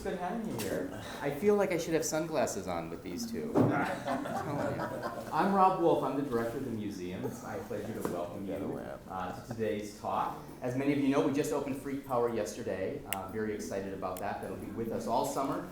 good having you here. I feel like I should have sunglasses on with these two. I'm telling you. I'm Rob Wolf. I'm the director of the museum. It's my pleasure to welcome you to today's talk. As many of you know, we just opened Freak Power yesterday. Very excited about that. That'll be with us all summer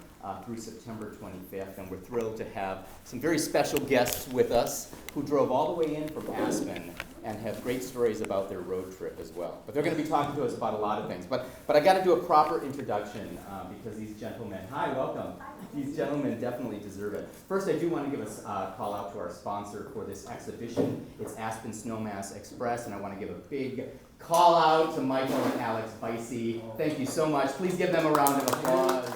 through September 25th, and we're thrilled to have some very special guests with us who drove all the way in from Aspen and have great stories about their road trip as well. But they're going to be talking to us about a lot of things. But I got to do a proper introduction because these gentlemen, hi, welcome. These gentlemen definitely deserve it. First, I do want to give a call out to our sponsor for this exhibition. It's Aspen Snowmass Express, and I want to give a big call out to Michael and Alex Bicey. Thank you so much. Please give them a round of applause.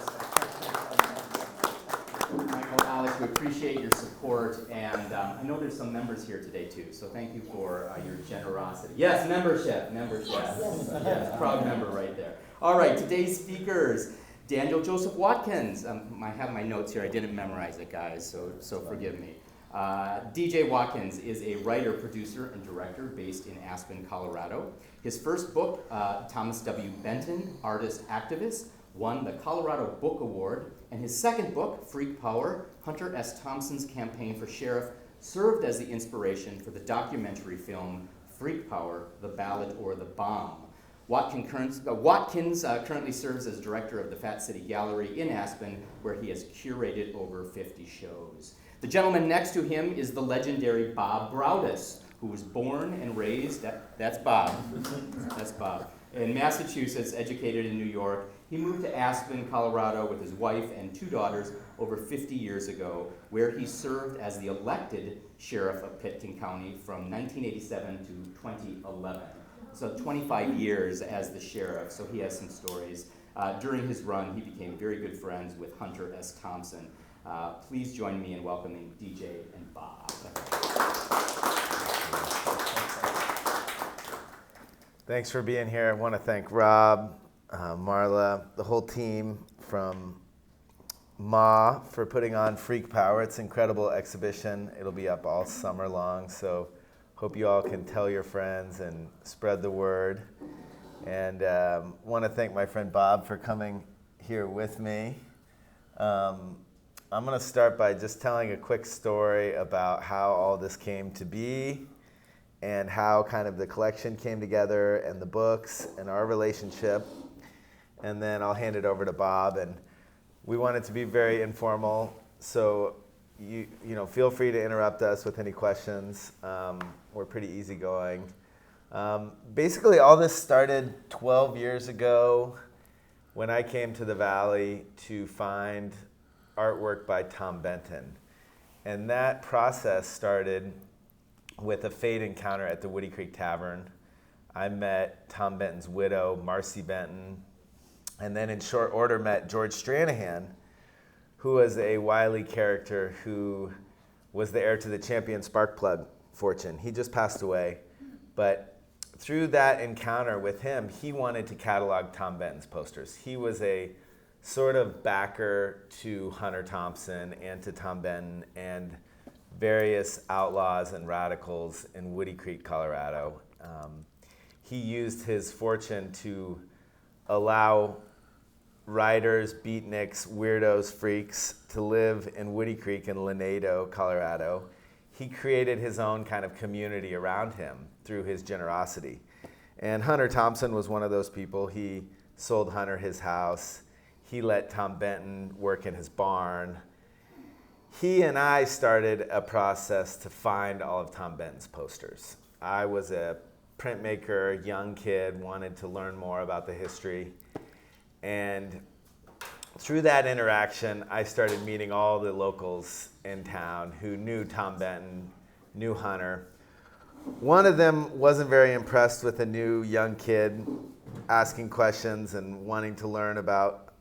Michael, Alex, we appreciate your support, and I know there's some members here today too, so thank you for your generosity. Yes, membership. Yes, proud member right there. All right, today's speakers, Daniel Joseph Watkins. I have my notes here. I didn't memorize it, guys, so forgive me. DJ Watkins is a writer, producer, and director based in Aspen, Colorado. His first book, Thomas W. Benton, Artist Activist, won the Colorado Book Award, and his second book, Freak Power, Hunter S. Thompson's Campaign for Sheriff, served as the inspiration for the documentary film Freak Power, The Ballot or the Bomb. Watkins currently serves as director of the Fat City Gallery in Aspen, where he has curated over 50 shows. The gentleman next to him is the legendary Bob Braudis, who was born and raised, that's Bob, in Massachusetts, educated in New York. He moved to Aspen, Colorado with his wife and two daughters over 50 years ago, where he served as the elected sheriff of Pitkin County from 1987 to 2011. So 25 years as the sheriff, so he has some stories. During his run, he became very good friends with Hunter S. Thompson. Please join me in welcoming DJ and Bob. Thanks for being here. I want to thank Rob, Marla, the whole team from MAH for putting on Freak Power. It's an incredible exhibition. It'll be up all summer long, so hope you all can tell your friends and spread the word. And want to thank my friend Bob for coming here with me. I'm going to start by just telling a quick story about how all this came to be and how kind of the collection came together and the books and our relationship. And then I'll hand it over to Bob. And we want it to be very informal, so you know, feel free to interrupt us with any questions. We're pretty easygoing. Basically, all this started 12 years ago when I came to the Valley to find artwork by Tom Benton. And that process started with a fate encounter at the Woody Creek Tavern. I met Tom Benton's widow, Marcy Benton, and then in short order met George Stranahan, who was a wily character who was the heir to the Champion spark plug fortune. He just passed away, but through that encounter with him, he wanted to catalog Tom Benton's posters. He was a sort of backer to Hunter Thompson and to Tom Benton and various outlaws and radicals in Woody Creek, Colorado. He used his fortune to allow riders, beatniks, weirdos, freaks to live in Woody Creek in Lanedo, Colorado. He created his own kind of community around him through his generosity. And Hunter Thompson was one of those people. He sold Hunter his house. He let Tom Benton work in his barn. He and I started a process to find all of Tom Benton's posters. I was a printmaker, young kid, wanted to learn more about the history. And through that interaction, I started meeting all the locals in town who knew Tom Benton, knew Hunter. One of them wasn't very impressed with a new young kid asking questions and wanting to learn about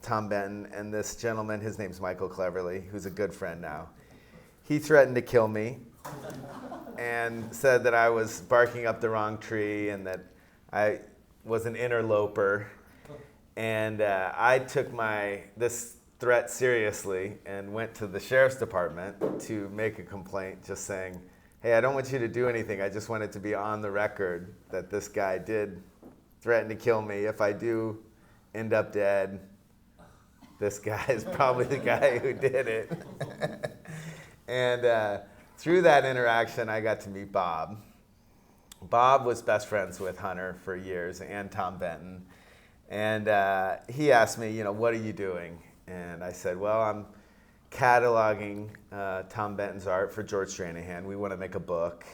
Tom Benton, and this gentleman, his name's Michael Cleverly, who's a good friend now. He threatened to kill me and said that I was barking up the wrong tree and that I was an interloper. And I took this threat seriously and went to the sheriff's department to make a complaint just saying, hey, I don't want you to do anything. I just want it to be on the record that this guy did threaten to kill me. If I do end up dead, this guy is probably the guy who did it. And through that interaction, I got to meet Bob. Bob was best friends with Hunter for years and Tom Benton. And he asked me, what are you doing? And I said, well, I'm cataloging Tom Benton's art for George Stranahan. We want to make a book.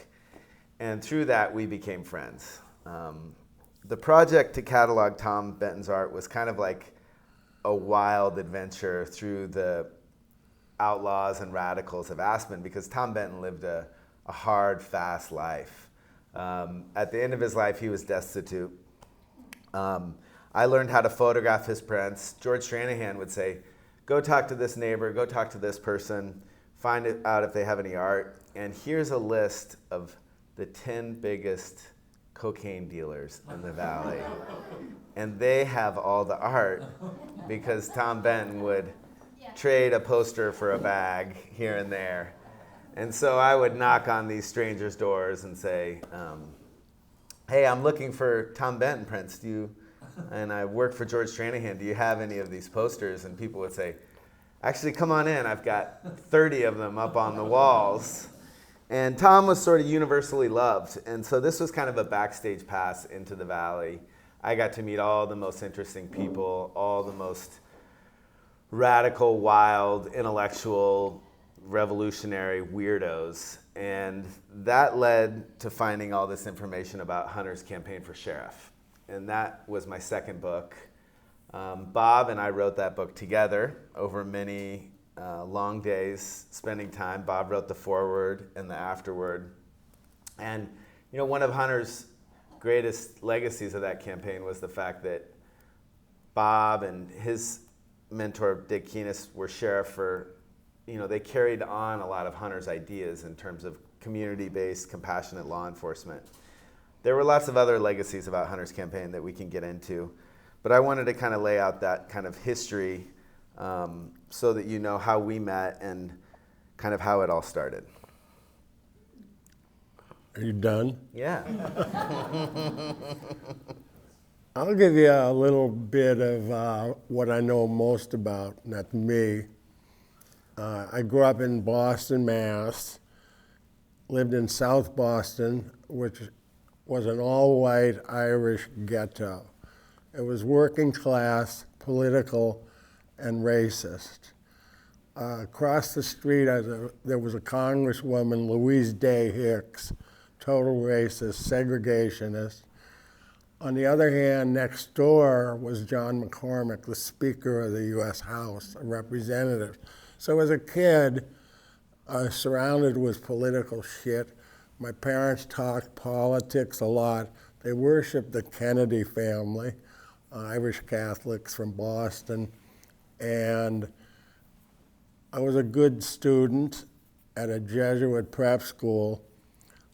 And through that, we became friends. The project to catalog Tom Benton's art was kind of like a wild adventure through the outlaws and radicals of Aspen, because Tom Benton lived a hard, fast life. At the end of his life, he was destitute. I learned how to photograph his prints. George Stranahan would say, go talk to this neighbor, go talk to this person, find out if they have any art. And here's a list of the 10 biggest cocaine dealers in the valley. And they have all the art because Tom Benton would trade a poster for a bag here and there. And so I would knock on these strangers' doors and say, hey, I'm looking for Tom Benton prints. And I work for George Stranahan. Do you have any of these posters? And people would say, actually, come on in. I've got 30 of them up on the walls. And Tom was sort of universally loved. And so this was kind of a backstage pass into the valley. I got to meet all the most interesting people, all the most radical, wild, intellectual, revolutionary weirdos. And that led to finding all this information about Hunter's campaign for sheriff. And that was my second book. Bob and I wrote that book together over many long days, spending time. Bob wrote the foreword and the afterword. And one of Hunter's greatest legacies of that campaign was the fact that Bob and his mentor, Dick Keenest, were sheriff for, they carried on a lot of Hunter's ideas in terms of community-based, compassionate law enforcement. There were lots of other legacies about Hunter's campaign that we can get into, but I wanted to kind of lay out that kind of history so that you know how we met and kind of how it all started. Are you done? Yeah. I'll give you a little bit of what I know most about, not me. I grew up in Boston, Mass. Lived in South Boston, which was an all-white Irish ghetto. It was working class, political, and racist. Across the street, there was a Congresswoman, Louise Day Hicks, total racist, segregationist. On the other hand, next door was John McCormick, the Speaker of the U.S. House of Representatives. So as a kid, surrounded with political shit, my parents talked politics a lot. They worshiped the Kennedy family, Irish Catholics from Boston, and I was a good student at a Jesuit prep school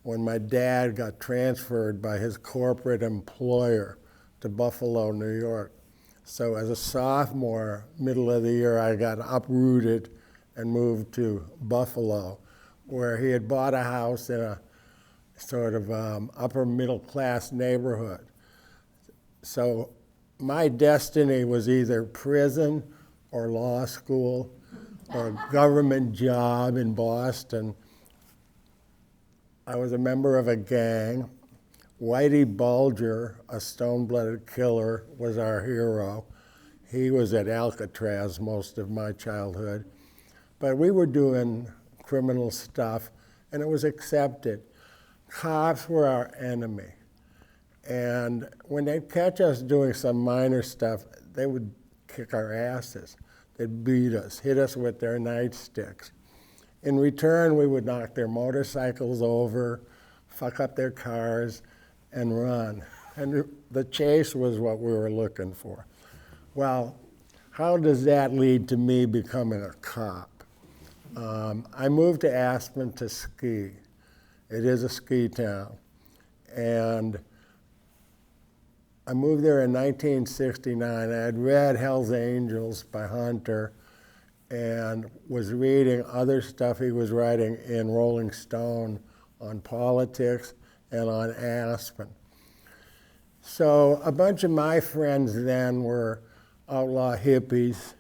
when my dad got transferred by his corporate employer to Buffalo, New York. So as a sophomore, middle of the year, I got uprooted and moved to Buffalo, where he had bought a house in a sort of upper middle class neighborhood. So my destiny was either prison or law school or a government job in Boston. I was a member of a gang. Whitey Bulger, a stone-blooded killer, was our hero. He was at Alcatraz most of my childhood. But we were doing criminal stuff, and it was accepted. Cops were our enemy. And when they'd catch us doing some minor stuff, they would kick our asses. They'd beat us, hit us with their nightsticks. In return, we would knock their motorcycles over, fuck up their cars, and run. And the chase was what we were looking for. Well, how does that lead to me becoming a cop? I moved to Aspen to ski. It is a ski town. And I moved there in 1969. I had read Hell's Angels by Hunter and was reading other stuff he was writing in Rolling Stone on politics and on Aspen. So a bunch of my friends then were outlaw hippies,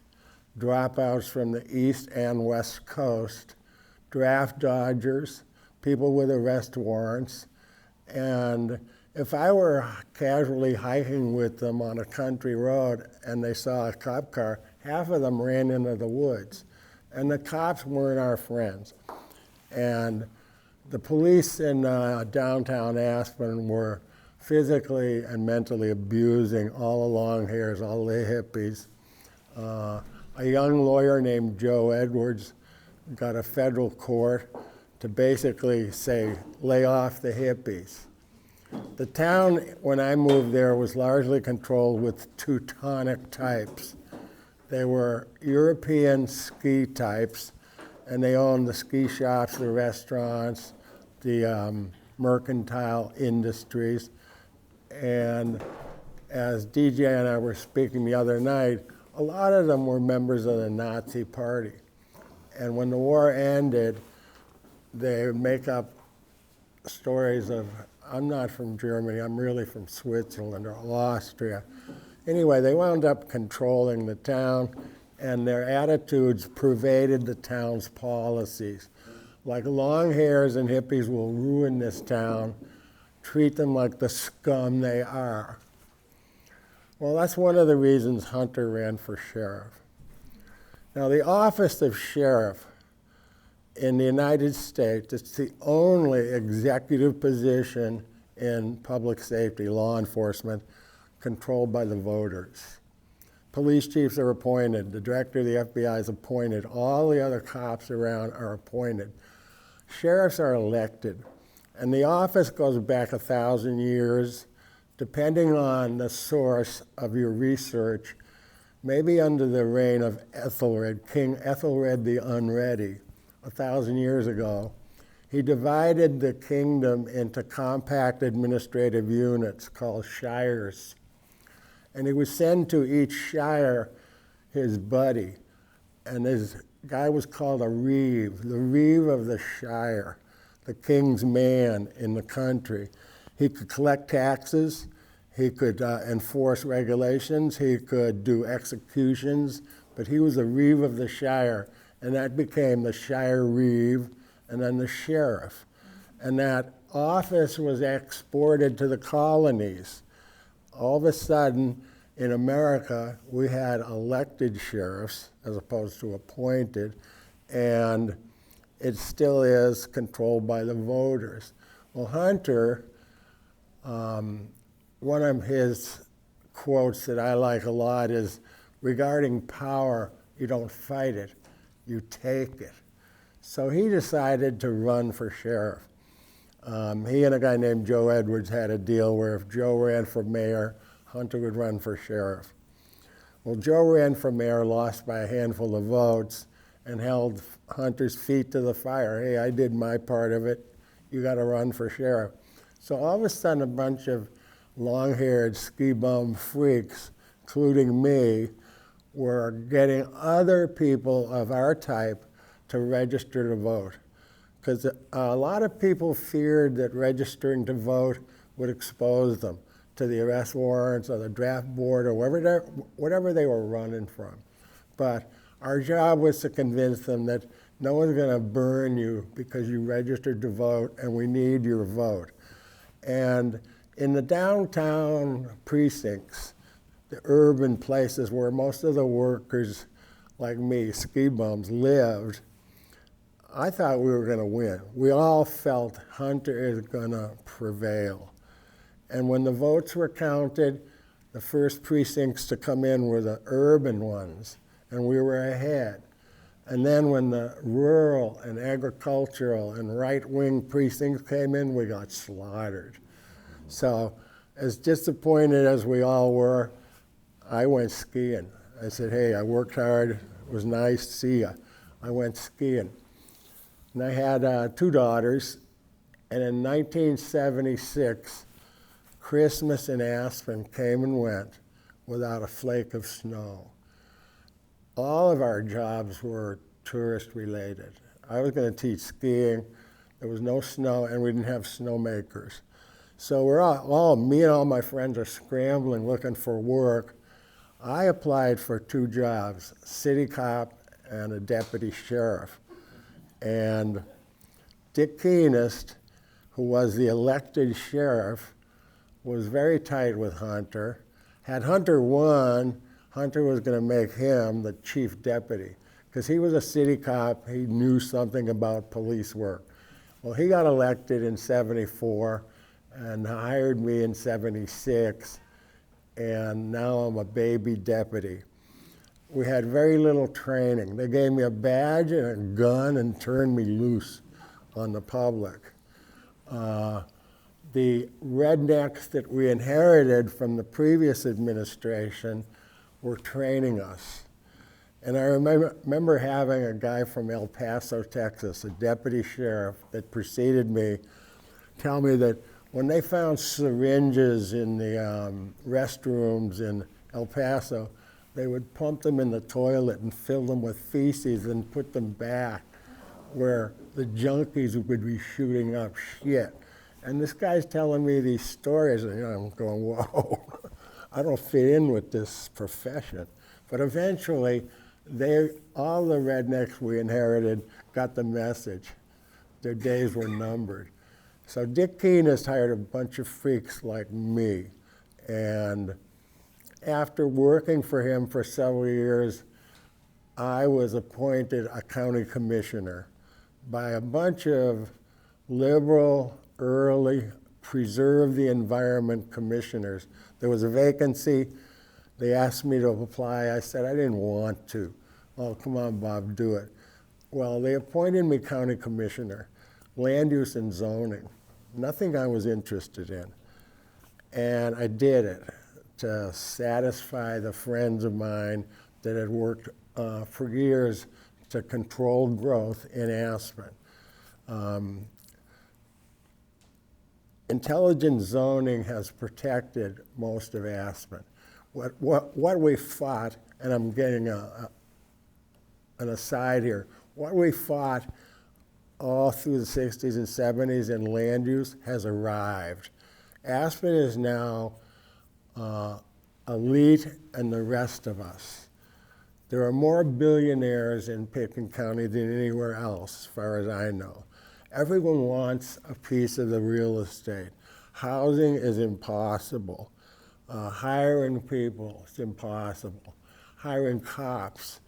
dropouts from the East and West Coast, draft dodgers, people with arrest warrants, and if I were casually hiking with them on a country road and they saw a cop car, half of them ran into the woods. And the cops weren't our friends. And the police in downtown Aspen were physically and mentally abusing all the long hairs, all the hippies. A young lawyer named Joe Edwards got a federal court to basically say, lay off the hippies. The town, when I moved there, was largely controlled with Teutonic types. They were European ski types, and they owned the ski shops, the restaurants, the mercantile industries. And as DJ and I were speaking the other night, a lot of them were members of the Nazi Party. And when the war ended, they would make up stories of, I'm not from Germany, I'm really from Switzerland or Austria. Anyway, they wound up controlling the town, and their attitudes pervaded the town's policies. Like long hairs and hippies will ruin this town, treat them like the scum they are. Well, that's one of the reasons Hunter ran for sheriff. Now, the office of sheriff in the United States, it's the only executive position in public safety, law enforcement, controlled by the voters. Police chiefs are appointed, the director of the FBI is appointed, all the other cops around are appointed. Sheriffs are elected, and the office goes back 1,000 years, depending on the source of your research, maybe under the reign of Ethelred, King Ethelred the Unready, 1,000 years ago. He divided the kingdom into compact administrative units called shires. And he would send to each shire his buddy. And his guy was called a reeve, the reeve of the shire, the king's man in the country. He could collect taxes, he could enforce regulations, he could do executions, but he was the reeve of the shire, and that became the shire reeve, and then the sheriff. And that office was exported to the colonies. All of a sudden, in America, we had elected sheriffs as opposed to appointed, and it still is controlled by the voters. Well, Hunter, one of his quotes that I like a lot is, regarding power, you don't fight it, you take it. So he decided to run for sheriff. He and a guy named Joe Edwards had a deal where if Joe ran for mayor, Hunter would run for sheriff. Well, Joe ran for mayor, lost by a handful of votes, and held Hunter's feet to the fire. Hey, I did my part of it, you gotta run for sheriff. So all of a sudden, a bunch of long-haired ski bum freaks, including me, were getting other people of our type to register to vote. Because a lot of people feared that registering to vote would expose them to the arrest warrants or the draft board or whatever they were running from. But our job was to convince them that no one's going to burn you because you registered to vote, and we need your vote. And in the downtown precincts, the urban places where most of the workers like me, ski bums, lived, I thought we were going to win. We all felt Hunter is going to prevail. And when the votes were counted, the first precincts to come in were the urban ones, and we were ahead. And then when the rural and agricultural and right-wing precincts came in, we got slaughtered. So as disappointed as we all were, I went skiing. I said, hey, I worked hard, it was nice, see ya. I went skiing. And I had 2 daughters, and in 1976, Christmas in Aspen came and went without a flake of snow. All of our jobs were tourist related. I was going to teach skiing, there was no snow, and we didn't have snowmakers. So we're me and all my friends are scrambling looking for work. I applied for 2 jobs, city cop and a deputy sheriff. And Dick Keenest, who was the elected sheriff, was very tight with Hunter. Had Hunter won, Hunter was going to make him the chief deputy because he was a city cop. He knew something about police work. Well, he got elected in '74 and hired me in '76, and now I'm a baby deputy. We had very little training. They gave me a badge and a gun and turned me loose on the public. The rednecks that we inherited from the previous administration were training us. And I remember having a guy from El Paso, Texas, a deputy sheriff that preceded me, tell me that when they found syringes in the restrooms in El Paso, they would pump them in the toilet and fill them with feces and put them back where the junkies would be shooting up shit. And this guy's telling me these stories, and I'm going, whoa, I don't fit in with this profession. But eventually, all the rednecks we inherited got the message. Their days were numbered. So Dick Keenest hired a bunch of freaks like me. And after working for him for several years, I was appointed a county commissioner by a bunch of liberal, early, preserve the environment commissioners. There was a vacancy. They asked me to apply. I said I didn't want to. Oh, come on, Bob, do it. Well, they appointed me county commissioner, land use and zoning. Nothing I was interested in. And I did it to satisfy the friends of mine that had worked for years to control growth in Aspen. Intelligent zoning has protected most of Aspen. What we fought, and I'm getting an aside here, what we fought all through the 60s and 70s in land use has arrived. Aspen is now elite and the rest of us. There are more billionaires in Pitkin County than anywhere else, as far as I know. Everyone wants a piece of the real estate. Housing is impossible. Hiring people is impossible. Hiring cops,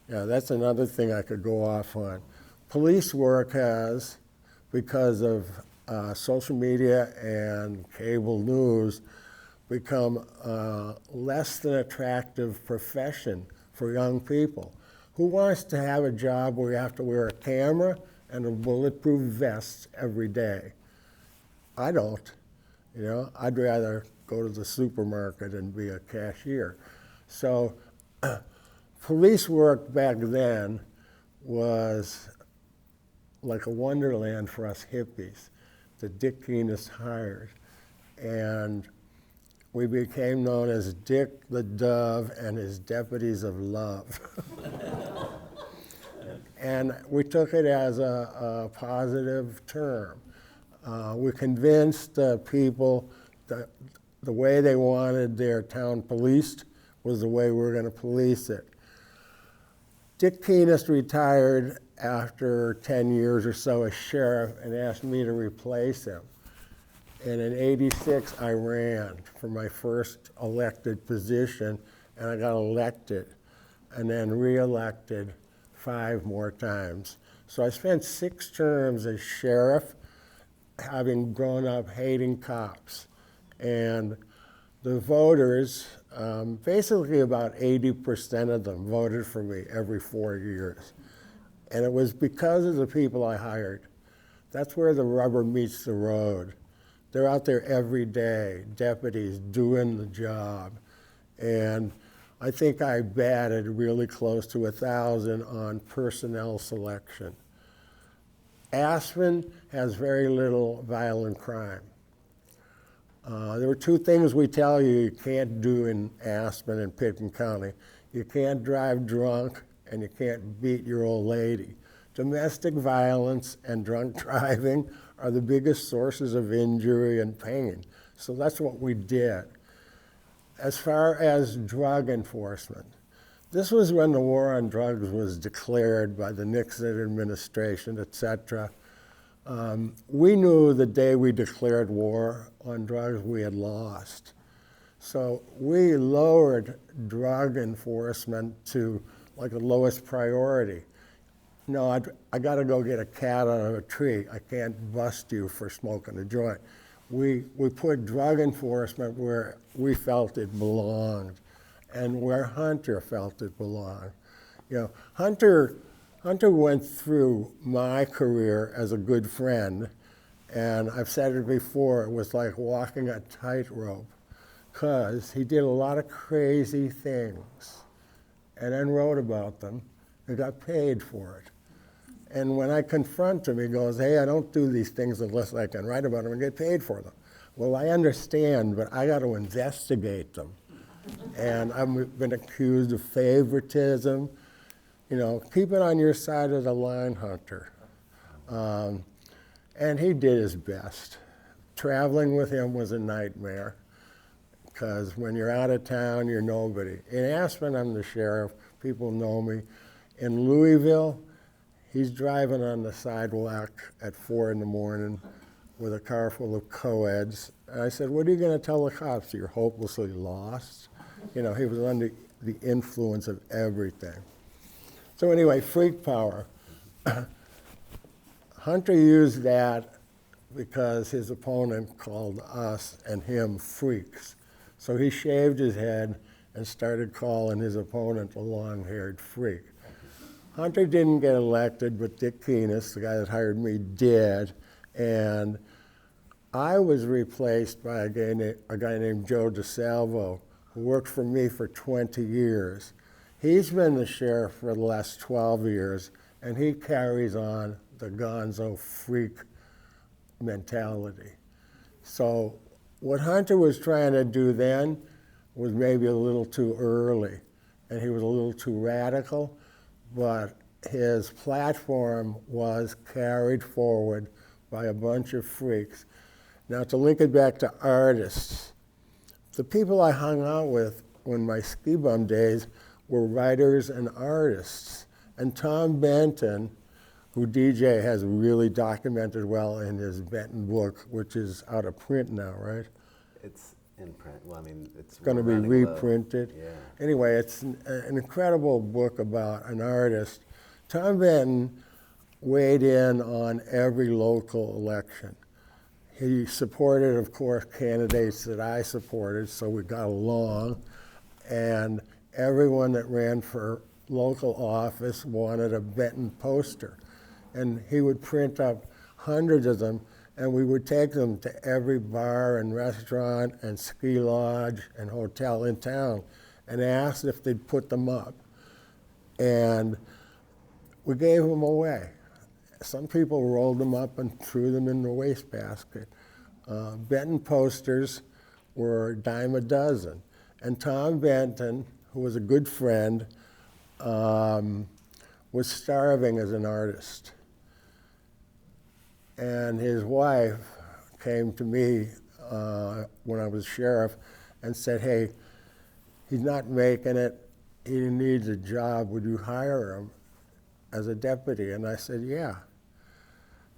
yeah, that's another thing I could go off on. Police work has, because of social media and cable news, become a less than attractive profession for young people. Who wants to have a job where you have to wear a camera and a bulletproof vest every day? I don't. You know, I'd rather go to the supermarket and be a cashier. So police work back then was like a wonderland for us hippies that Dick Keenest hired. And we became known as Dick the Dove and his Deputies of Love. And we took it as a positive term. We convinced people that the way they wanted their town policed was the way we were going to police it. Dick Keenest retired after 10 years or so as sheriff and asked me to replace him. And in '86, I ran for my first elected position, and I got elected, and then re-elected 5 more times. So I spent 6 terms as sheriff, having grown up hating cops. And the voters, basically about 80% of them voted for me every 4 years. And it was because of the people I hired. That's where the rubber meets the road. They're out there every day, deputies doing the job. And I think I batted really close to 1,000 on personnel selection. Aspen has very little violent crime. There were 2 things we tell you can't do in Aspen and Pitkin County. You can't drive drunk, and you can't beat your old lady. Domestic violence and drunk driving are the biggest sources of injury and pain. So that's what we did. as far as drug enforcement, this was when the war on drugs was declared by the Nixon administration, et cetera. We knew the day we declared war on drugs, we had lost. So we lowered drug enforcement to like the lowest priority. No, I got to go get a cat out of a tree. I can't bust you for smoking a joint. We put drug enforcement where we felt it belonged and where Hunter felt it belonged. You know, Hunter went through my career as a good friend, and I've said it before, it was like walking a tightrope, because he did a lot of crazy things and then wrote about them and got paid for it. And when I confront him, he goes, hey, I don't do these things unless I can write about them and get paid for them. Well, I understand, but I got to investigate them. And I've been accused of favoritism. You know, keep it on your side of the line, Hunter. And he did his best. Traveling with him was a nightmare, because when you're out of town, you're nobody. In Aspen, I'm the sheriff. People know me. In Louisville, he's driving on the sidewalk at 4 in the morning with a car full of co-eds. And I said, what are you going to tell the cops? You're hopelessly lost? You know, he was under the influence of everything. So anyway, freak power. Hunter used that because his opponent called us and him freaks. So he shaved his head and started calling his opponent a long-haired freak. Hunter didn't get elected, but Dick Keenest, the guy that hired me, did. And I was replaced by a guy named Joe DeSalvo, who worked for me for 20 years. He's been the sheriff for the last 12 years, and he carries on the gonzo freak mentality. So what Hunter was trying to do then was maybe a little too early, and he was a little too radical, but his platform was carried forward by a bunch of freaks. Now, to link it back to artists, the people I hung out with in my ski bum days were writers and artists. And Tom Benton, who DJ has really documented well in his Benton book, which is out of print now, right? It's in print. Well, I mean, it's going to be running low. reprinted. Yeah. Anyway, it's an incredible book about an artist. Tom Benton weighed in on every local election. He supported, of course, candidates that I supported, so we got along. And everyone that ran for local office wanted a Benton poster. And he would print up hundreds of them, and we would take them to every bar and restaurant and ski lodge and hotel in town and asked if they'd put them up. And we gave them away. Some people rolled them up and threw them in the wastebasket. Benton posters were a dime a dozen. And Tom Benton, who was a good friend, was starving as an artist. And his wife came to me when I was sheriff and said, hey, he's not making it. He needs a job. Would you hire him as a deputy? And I said, yeah.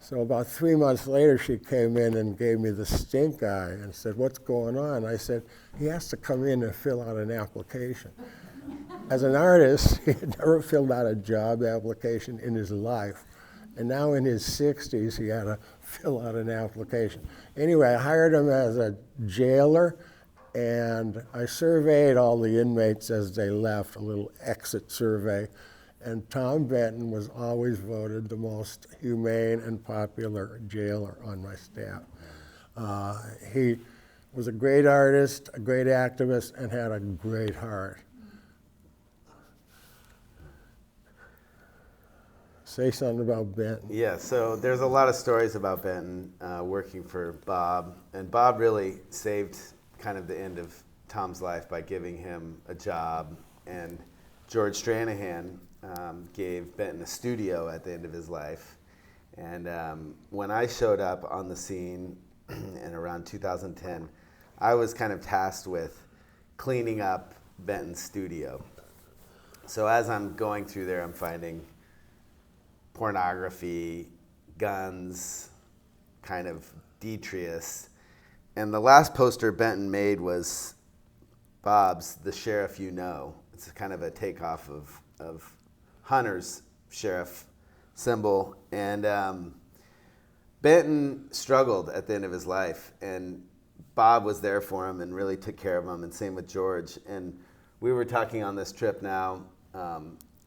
So about 3 months later, she came in and gave me the stink eye and said, what's going on? I said, he has to come in and fill out an application. As an artist, he had never filled out a job application in his life. And now in his 60s, he had to fill out an application. Anyway, I hired him as a jailer, and I surveyed all the inmates as they left, a little exit survey. And Tom Benton was always voted the most humane and popular jailer on my staff. He was a great artist, a great activist, and had a great heart. Say something about Benton. Yeah, so there's a lot of stories about Benton working for Bob, and Bob really saved kind of the end of Tom's life by giving him a job, and George Stranahan gave Benton a studio at the end of his life. And when I showed up on the scene in around 2010, I was kind of tasked with cleaning up Benton's studio. So as I'm going through there, I'm finding pornography, guns, kind of detritus. And the last poster Benton made was Bob's The Sheriff You Know. It's kind of a takeoff of Hunter's sheriff symbol. And Benton struggled at the end of his life, and Bob was there for him and really took care of him, and same with George. And we were talking on this trip now,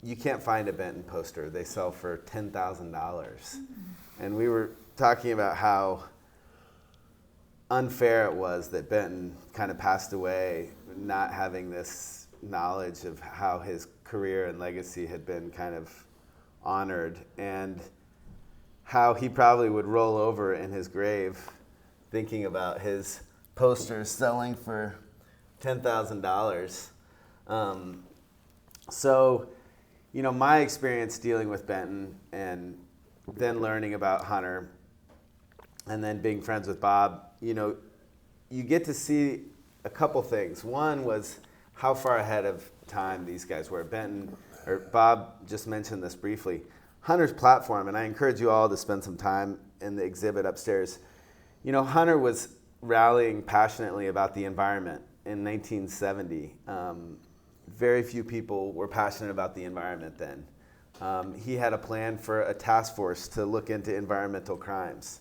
you can't find a Benton poster. They sell for $10,000. And we were talking about how unfair it was that Benton kind of passed away, not having this knowledge of how his career and legacy had been kind of honored, and how he probably would roll over in his grave thinking about his posters selling for $10,000. So, you know, my experience dealing with Benton and then learning about Hunter and then being friends with Bob, you know, you get to see a couple things. One was how far ahead of time these guys were. Bob just mentioned this briefly. Hunter's platform, and I encourage you all to spend some time in the exhibit upstairs. You know, Hunter was rallying passionately about the environment in 1970. Very few people were passionate about the environment then. He had a plan for a task force to look into environmental crimes.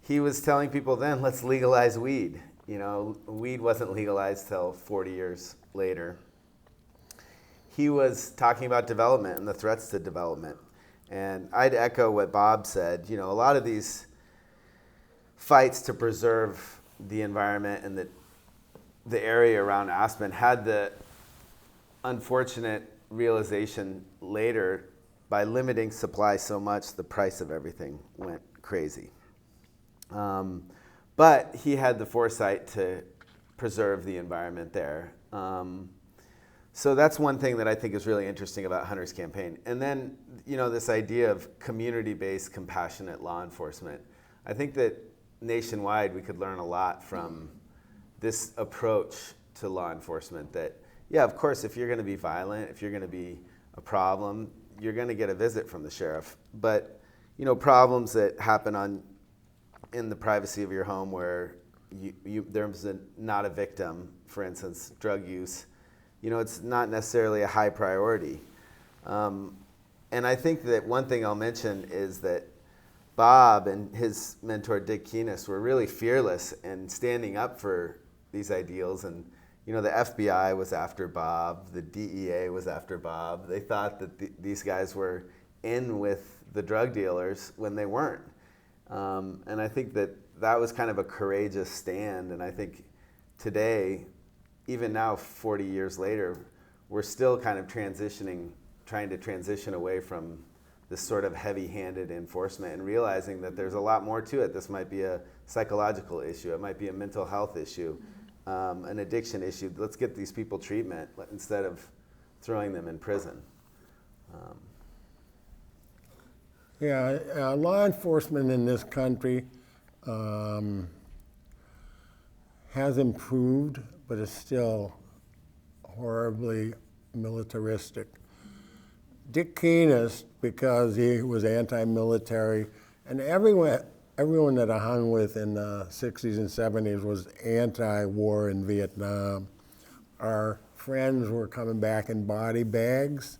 He was telling people then, let's legalize weed. You know, weed wasn't legalized till 40 years later. He was talking about development and the threats to development. And I'd echo what Bob said. You know, a lot of these fights to preserve the environment and the area around Aspen had the unfortunate realization later, by limiting supply so much, the price of everything went crazy. But he had the foresight to preserve the environment there. So that's one thing that I think is really interesting about Hunter's campaign. And then, you know, this idea of community-based, compassionate law enforcement. I think that nationwide we could learn a lot from this approach to law enforcement that, yeah, of course, if you're going to be violent, if you're going to be a problem, you're going to get a visit from the sheriff. But, you know, problems that happen in the privacy of your home where there's not a victim, for instance, drug use, you know, it's not necessarily a high priority. And I think that one thing I'll mention is that Bob and his mentor, Dick Keenest, were really fearless in standing up for these ideals. And, you know, the FBI was after Bob, the DEA was after Bob. They thought that these guys were in with the drug dealers when they weren't. And I think that was kind of a courageous stand. And I think today, even now, 40 years later, we're still kind of trying to transition away from this sort of heavy-handed enforcement and realizing that there's a lot more to it. This might be a psychological issue. It might be a mental health issue, an addiction issue. Let's get these people treatment instead of throwing them in prison. Law enforcement in this country has improved, but is still horribly militaristic. Dick Keenest, because he was anti-military, and everyone that I hung with in the 60s and 70s was anti-war in Vietnam. Our friends were coming back in body bags.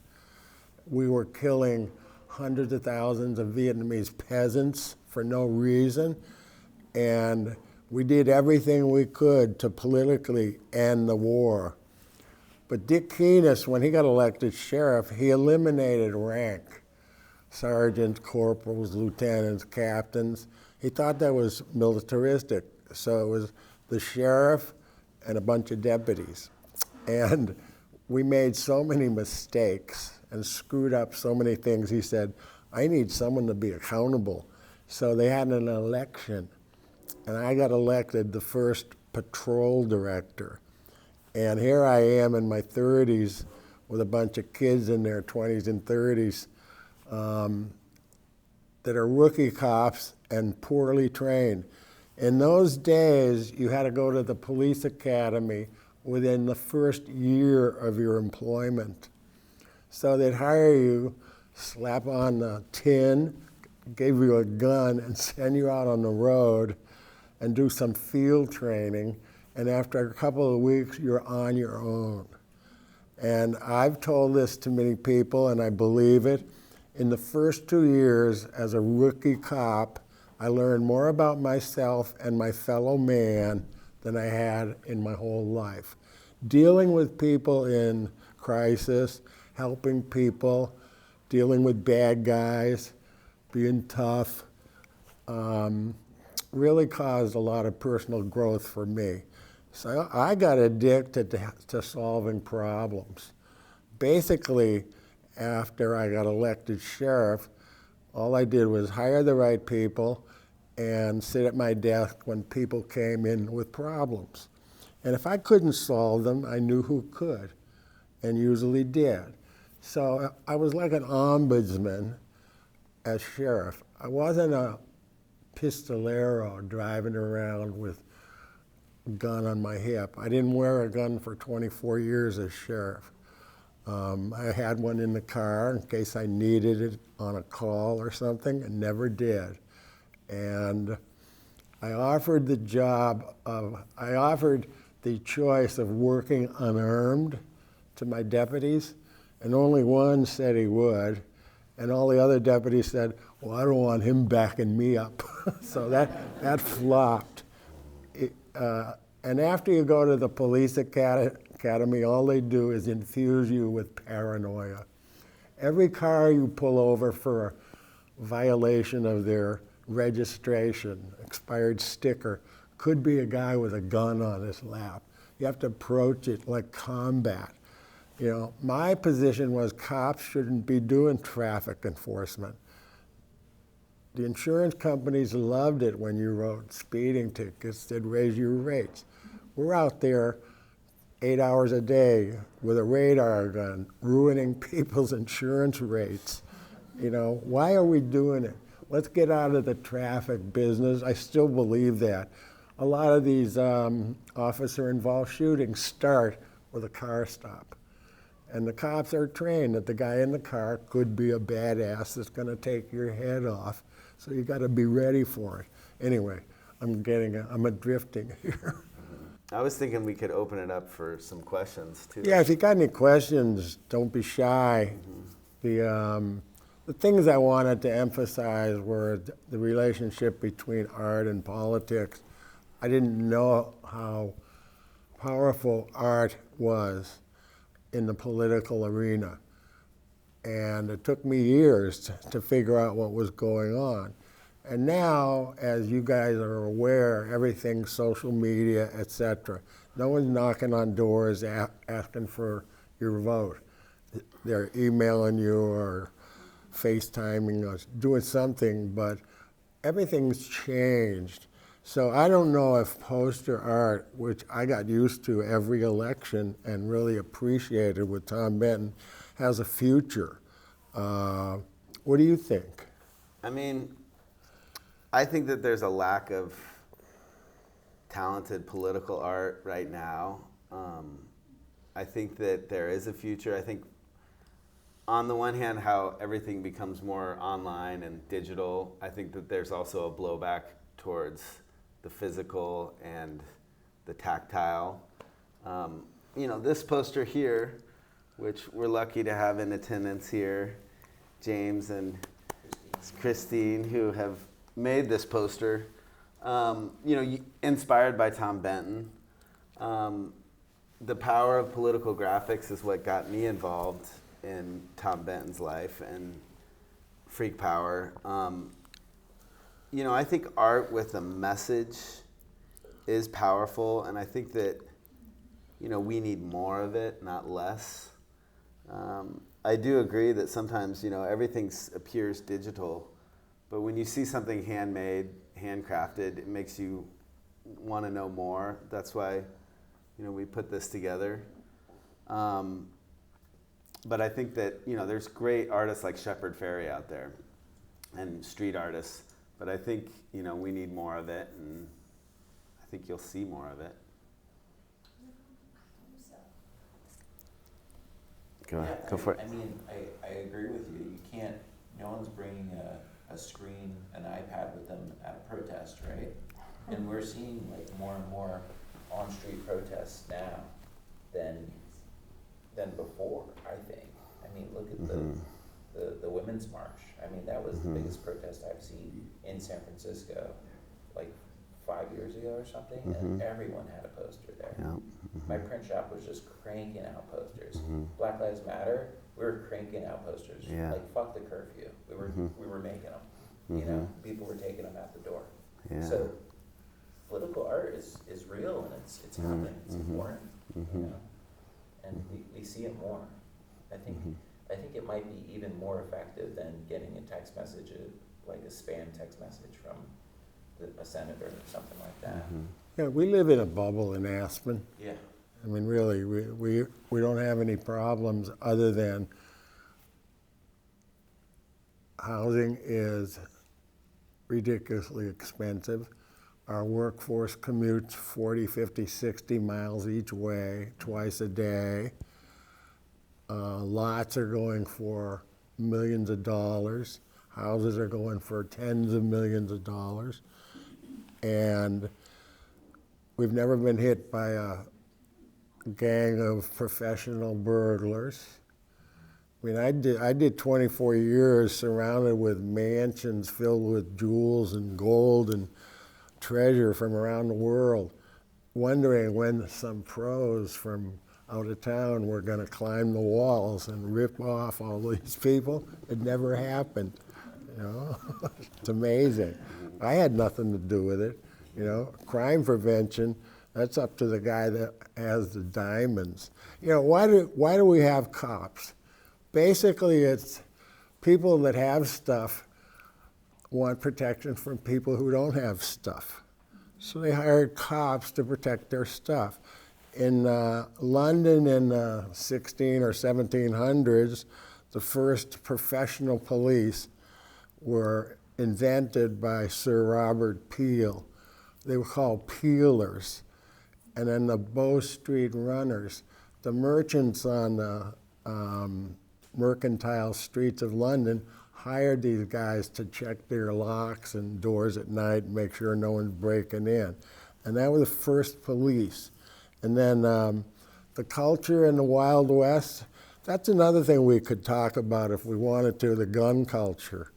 We were killing hundreds of thousands of Vietnamese peasants for no reason, and we did everything we could to politically end the war. But Dick Keenest, when he got elected sheriff, he eliminated rank. Sergeants, corporals, lieutenants, captains. He thought that was militaristic. So it was the sheriff and a bunch of deputies. And we made so many mistakes and screwed up so many things. He said, I need someone to be accountable. So they had an election. And I got elected the first patrol director. And here I am in my 30s with a bunch of kids in their 20s and 30s that are rookie cops and poorly trained. In those days, you had to go to the police academy within the first year of your employment. So they'd hire you, slap on the tin, give you a gun, and send you out on the road and do some field training. And after a couple of weeks, you're on your own. And I've told this to many people, and I believe it. In the first 2 years as a rookie cop, I learned more about myself and my fellow man than I had in my whole life. Dealing with people in crisis, helping people, dealing with bad guys, being tough, really caused a lot of personal growth for me. So I got addicted to solving problems. Basically, after I got elected sheriff, all I did was hire the right people and sit at my desk when people came in with problems. And if I couldn't solve them, I knew who could, and usually did. So I was like an ombudsman as sheriff. I wasn't a pistolero driving around with a gun on my hip. I didn't wear a gun for 24 years as sheriff. I had one in the car in case I needed it on a call or something, and never did. And I offered the choice of working unarmed to my deputies, and only one said he would, and all the other deputies said, well, I don't want him backing me up. So that flopped. And after you go to the police academy, all they do is infuse you with paranoia. Every car you pull over for a violation of their registration, expired sticker, could be a guy with a gun on his lap. You have to approach it like combat. You know, my position was cops shouldn't be doing traffic enforcement. The insurance companies loved it when you wrote speeding tickets. They'd raise your rates. We're out there 8 hours a day with a radar gun, ruining people's insurance rates. You know, why are we doing it? Let's get out of the traffic business. I still believe that. A lot of these officer-involved shootings start with a car stop. And the cops are trained that the guy in the car could be a badass that's going to take your head off. So you got to be ready for it. Anyway, I'm drifting here. I was thinking we could open it up for some questions too. Yeah, if you got any questions, don't be shy. The things I wanted to emphasize were the relationship between art and politics. I didn't know how powerful art was in the political arena. And it took me years to figure out what was going on. And now, as you guys are aware, everything's social media, etc. No one's knocking on doors asking for your vote. They're emailing you or FaceTiming us, doing something, but everything's changed. So I don't know if poster art, which I got used to every election and really appreciated with Tom Benton, has a future. What do you think? I mean, I think that there's a lack of talented political art right now. I think that there is a future. I think on the one hand, how everything becomes more online and digital, I think that there's also a blowback towards the physical and the tactile. You know, this poster here, which we're lucky to have in attendance here, James and Christine, who have made this poster, you know, inspired by Tom Benton. The power of political graphics is what got me involved in Tom Benton's life and Freak Power. You know, I think art with a message is powerful, and I think that, you know, we need more of it, not less. I do agree that sometimes, you know, everything appears digital, but when you see something handmade, handcrafted, it makes you want to know more. That's why, you know, we put this together. But I think that, you know, there's great artists like Shepard Fairey out there and street artists, but I think, you know, we need more of it, and I think you'll see more of it. Go for it. I mean, I agree with you. You can't, no one's bringing a screen, an iPad with them at a protest, right? And we're seeing like more and more on-street protests now than before, I think. I mean, look at the Women's March. I mean, that was the biggest protest I've seen in San Francisco, like 5 years ago or something, and everyone had a poster there. Yeah. My print shop was just cranking out posters. Black Lives Matter, we were cranking out posters. Yeah. Like, fuck the curfew. We were making them. You know, people were taking them out the door. Yeah. So political art is real, and it's happening. It's important. You know, and we see it more. I think it might be even more effective than getting a text message, like a spam text message from a senator or something like that. Yeah, we live in a bubble in Aspen. Yeah. I mean, really, we don't have any problems other than housing is ridiculously expensive. Our workforce commutes 40, 50, 60 miles each way, twice a day. Lots are going for millions of dollars. Houses are going for tens of millions of dollars. And we've never been hit by a gang of professional burglars. I mean, I did 24 years surrounded with mansions filled with jewels and gold and treasure from around the world, wondering when some pros from out of town were going to climb the walls and rip off all these people. It never happened, you know. It's amazing. I had nothing to do with it, you know. Crime prevention, that's up to the guy that has the diamonds. You know, why do we have cops? Basically, it's people that have stuff want protection from people who don't have stuff. So they hired cops to protect their stuff. In London in the 16 or 1700s, the first professional police were invented by Sir Robert Peel. They were called peelers. And then the Bow Street runners, the merchants on the mercantile streets of London hired these guys to check their locks and doors at night and make sure no one's breaking in. And that was the first police. And then the culture in the Wild West, that's another thing we could talk about if we wanted to, the gun culture.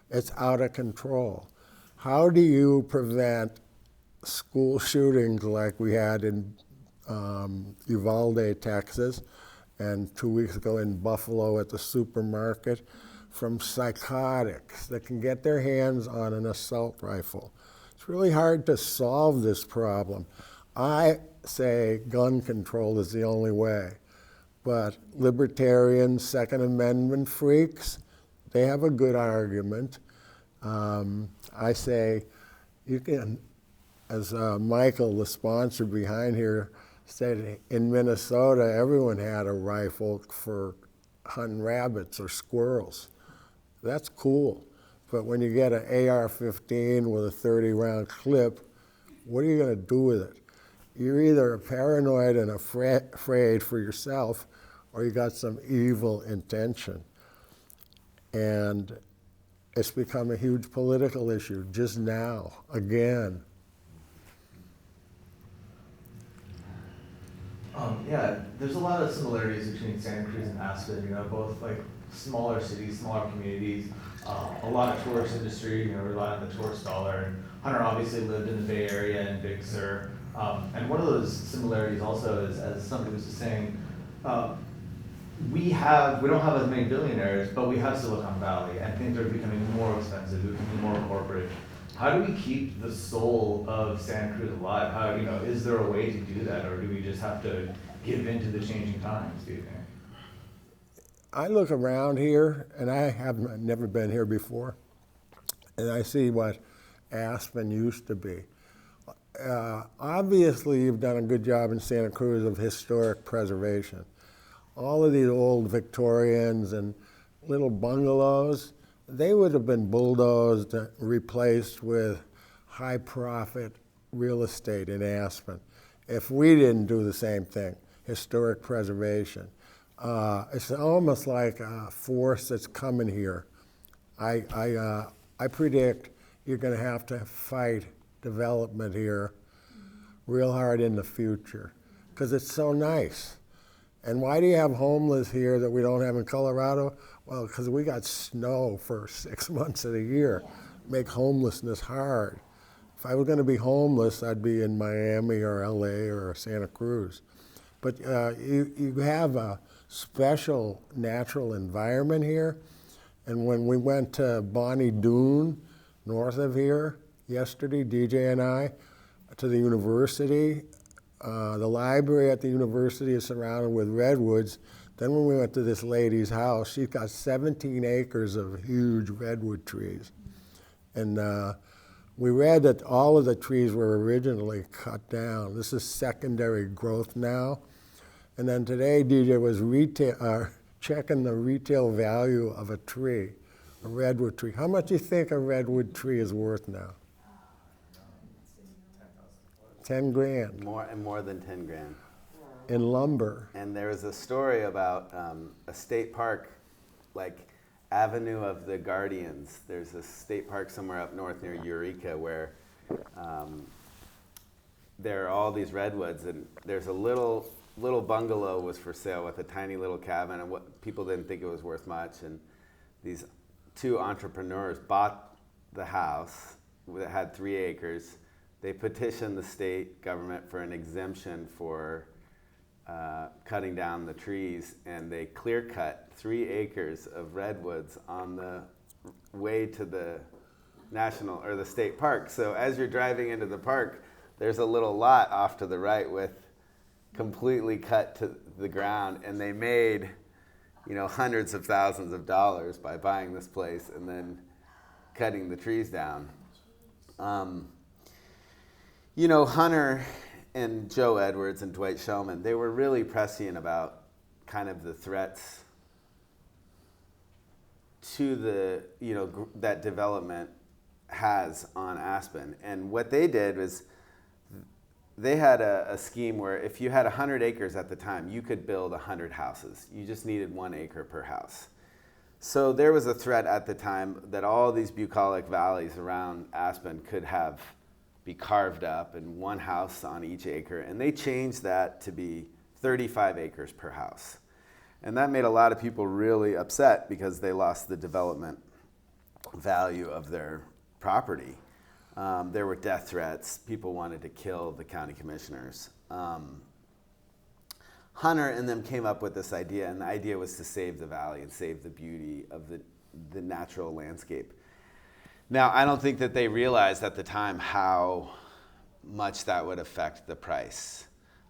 It's out of control. How do you prevent school shootings like we had in Uvalde, Texas, and 2 weeks ago in Buffalo at the supermarket, from psychotics that can get their hands on an assault rifle? It's really hard to solve this problem. I say gun control is the only way, but libertarian Second Amendment freaks, they have a good argument. I say you can, as Michael, the sponsor behind here, said in Minnesota, everyone had a rifle for hunting rabbits or squirrels. That's cool. But when you get an AR-15 with a 30-round clip, what are you going to do with it? You're either paranoid and afraid for yourself, or you got some evil intention. And it's become a huge political issue just now, again. Yeah, there's a lot of similarities between Santa Cruz and Aspen, you know, both like smaller cities, smaller communities, a lot of tourist industry, you know, rely on the tourist dollar. And Hunter obviously lived in the Bay Area and Big Sur. And one of those similarities also is, as somebody was just saying, we don't have as many billionaires, but we have Silicon Valley, and things are becoming more expensive, they're becoming more corporate. How do we keep the soul of Santa Cruz alive? How, you know, is there a way to do that, or do we just have to give in to the changing times, do you think? I look around here, and I have never been here before, and I see what Aspen used to be. Obviously, you've done a good job in Santa Cruz of historic preservation. All of these old Victorians and little bungalows, they would have been bulldozed and replaced with high-profit real estate in Aspen if we didn't do the same thing, historic preservation. It's almost like a force that's coming here. I predict you're going to have to fight development here real hard in the future because it's so nice. And why do you have homeless here that we don't have in Colorado? Well, because we got snow for 6 months of the year. Make homelessness hard. If I was going to be homeless, I'd be in Miami or LA or Santa Cruz. But you have a special natural environment here. And when we went to Bonnie Doon, north of here, yesterday, DJ and I, to the university, the library at the university is surrounded with redwoods. Then when we went to this lady's house, she's got 17 acres of huge redwood trees. And we read that all of the trees were originally cut down. This is secondary growth now. And then today, DJ was checking the retail value of a tree, a redwood tree. How much do you think a redwood tree is worth now? 10 grand. More than 10 grand. In lumber. And there was a story about a state park, like Avenue of the Guardians. There's a state park somewhere up north near Eureka where there are all these redwoods, and there's a little bungalow was for sale with a tiny little cabin, and what people didn't think it was worth much. And these two entrepreneurs bought the house that had 3 acres. They petitioned the state government for an exemption for cutting down the trees, and they clear cut 3 acres of redwoods on the way to the national or the state park. So as you're driving into the park, there's a little lot off to the right with completely cut to the ground, and they made, hundreds of thousands of dollars by buying this place and then cutting the trees down. Hunter and Joe Edwards and Dwight Shellman, they were really prescient about kind of the threats to the, that development has on Aspen. And what they did was they had a scheme where if you had 100 acres at the time, you could build 100 houses. You just needed 1 acre per house. So there was a threat at the time that all these bucolic valleys around Aspen could be carved up and 1 house on each acre. And they changed that to be 35 acres per house. And that made a lot of people really upset because they lost the development value of their property. There were death threats. People wanted to kill the county commissioners. Hunter and them came up with this idea, and the idea was to save the valley and save the beauty of the natural landscape. Now, I don't think that they realized at the time how much that would affect the price.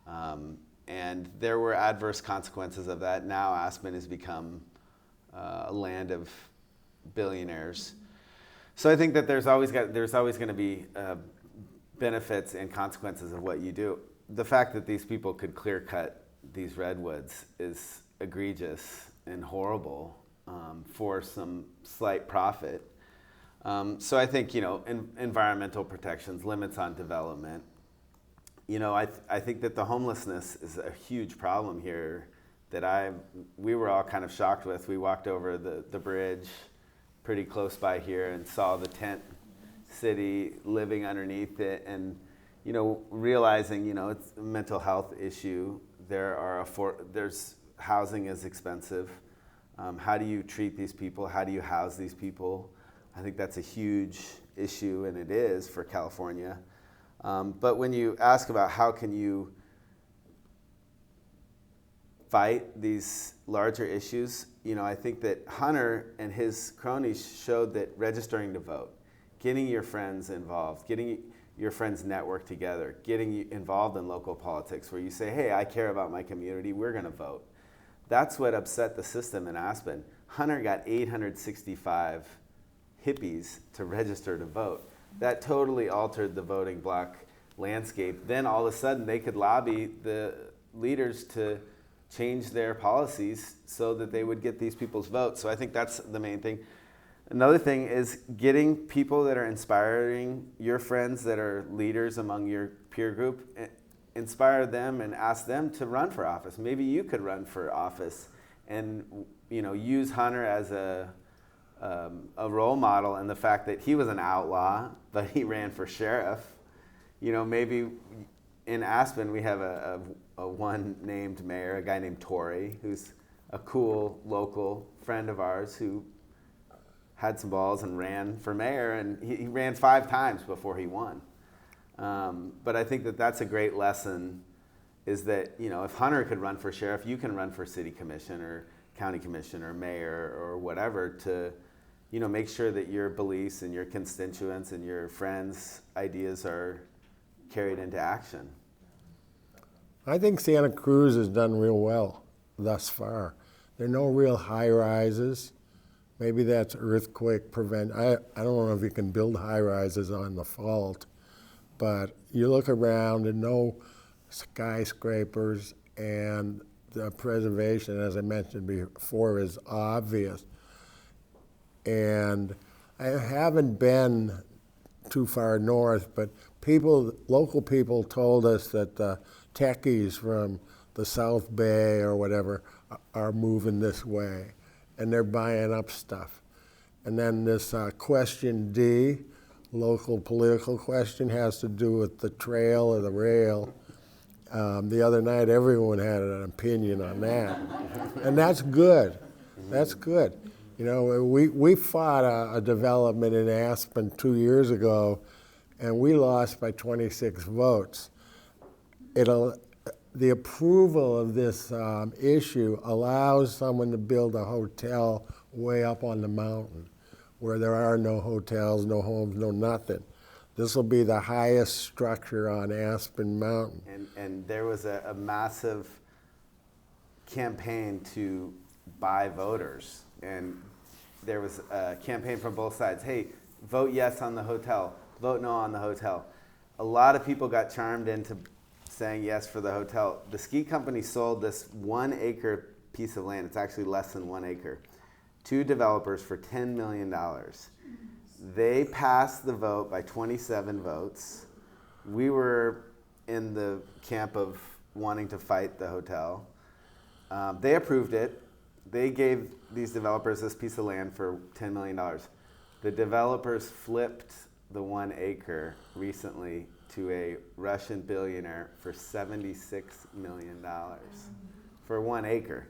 And there were adverse consequences of that. Now Aspen has become a land of billionaires. So I think that there's always going to be benefits and consequences of what you do. The fact that these people could clear cut these redwoods is egregious and horrible for some slight profit. So I think, environmental protections, limits on development. I think that the homelessness is a huge problem here that we were all kind of shocked with. We walked over the bridge pretty close by here and saw the tent city living underneath it, and realizing it's a mental health issue. There's housing is expensive. How do you treat these people? How do you house these people? I think that's a huge issue, and it is for California. But when you ask about how can you fight these larger issues, I think that Hunter and his cronies showed that registering to vote, getting your friends involved, getting your friends network together, getting you involved in local politics where you say, hey, I care about my community, we're going to vote. That's what upset the system in Aspen. Hunter got 865 hippies to register to vote. That totally altered the voting bloc landscape. Then all of a sudden they could lobby the leaders to change their policies so that they would get these people's votes. So I think that's the main thing. Another thing is getting people that are inspiring your friends that are leaders among your peer group, inspire them and ask them to run for office. Maybe you could run for office and use Hunter as a role model, and the fact that he was an outlaw, but he ran for sheriff. Maybe in Aspen we have a one named mayor, a guy named Torrey, who's a cool local friend of ours who had some balls and ran for mayor, and he ran 5 times before he won. But I think that that's a great lesson, is that if Hunter could run for sheriff, you can run for city commission or county commission or mayor or whatever, to make sure that your beliefs and your constituents and your friends' ideas are carried into action. I think Santa Cruz has done real well thus far. There are no real high rises. Maybe that's earthquake prevent. I don't know if you can build high rises on the fault, but you look around and no skyscrapers, and the preservation, as I mentioned before, is obvious. And I haven't been too far north, but local people told us that the techies from the South Bay or whatever are moving this way, and they're buying up stuff. And then this question D, local political question, has to do with the trail or the rail. The other night, everyone had an opinion on that, and that's good. That's good. We fought a development in Aspen 2 years ago, and we lost by 26 votes. The approval of this issue allows someone to build a hotel way up on the mountain, where there are no hotels, no homes, no nothing. This will be the highest structure on Aspen Mountain. And there was a massive campaign to buy voters, and there was a campaign from both sides. Hey, vote yes on the hotel, vote no on the hotel. A lot of people got charmed into saying yes for the hotel. The ski company sold this 1 acre piece of land, it's actually less than 1 acre, to developers for $10 million. They passed the vote by 27 votes. We were in the camp of wanting to fight the hotel. They approved it. They gave these developers this piece of land for $10 million. The developers flipped the 1 acre recently to a Russian billionaire for $76 million for 1 acre.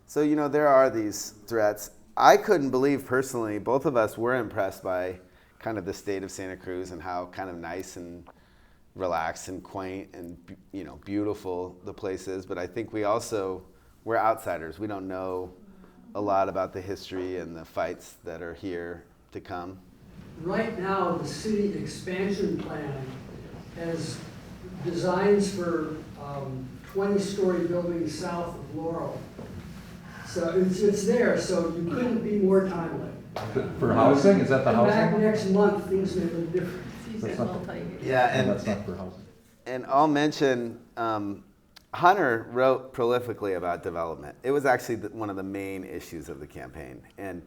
So, there are these threats. I couldn't believe personally, both of us were impressed by kind of the state of Santa Cruz and how kind of nice and relaxed and quaint and beautiful the place is. But I think we're outsiders. We don't know a lot about the history and the fights that are here to come. Right now, the city expansion plan has designs for 20-story buildings south of Laurel. So it's there, so you couldn't be more timely. For housing? Is that the Come back housing? next month, things may look different. That's not the- Yeah, That's not for housing. And I'll mention, Hunter wrote prolifically about development. It was actually one of the main issues of the campaign. And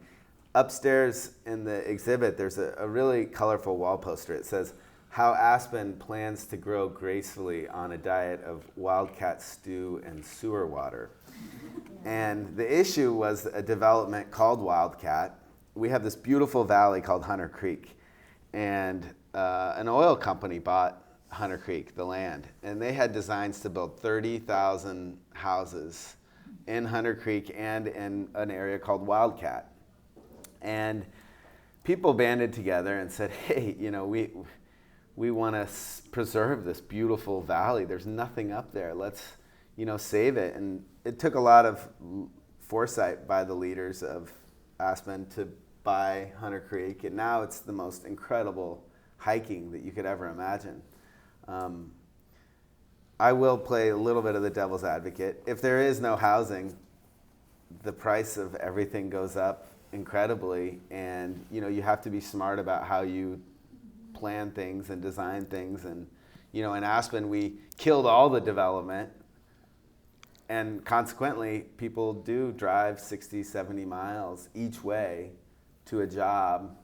upstairs in the exhibit, there's a really colorful wall poster. It says, "How Aspen plans to grow gracefully on a diet of wildcat stew and sewer water." And the issue was a development called Wildcat. We have this beautiful valley called Hunter Creek, and an oil company bought Hunter Creek, the land, and they had designs to build 30,000 houses in Hunter Creek and in an area called Wildcat. And people banded together and said, hey, we want to preserve this beautiful valley. There's nothing up there. Let's, save it. And it took a lot of foresight by the leaders of Aspen to buy Hunter Creek, and now it's the most incredible hiking that you could ever imagine. I will play a little bit of the devil's advocate. If there is no housing, the price of everything goes up incredibly, and you have to be smart about how you plan things and design things. And in Aspen, we killed all the development, and consequently, people do drive 60, 70 miles each way to a job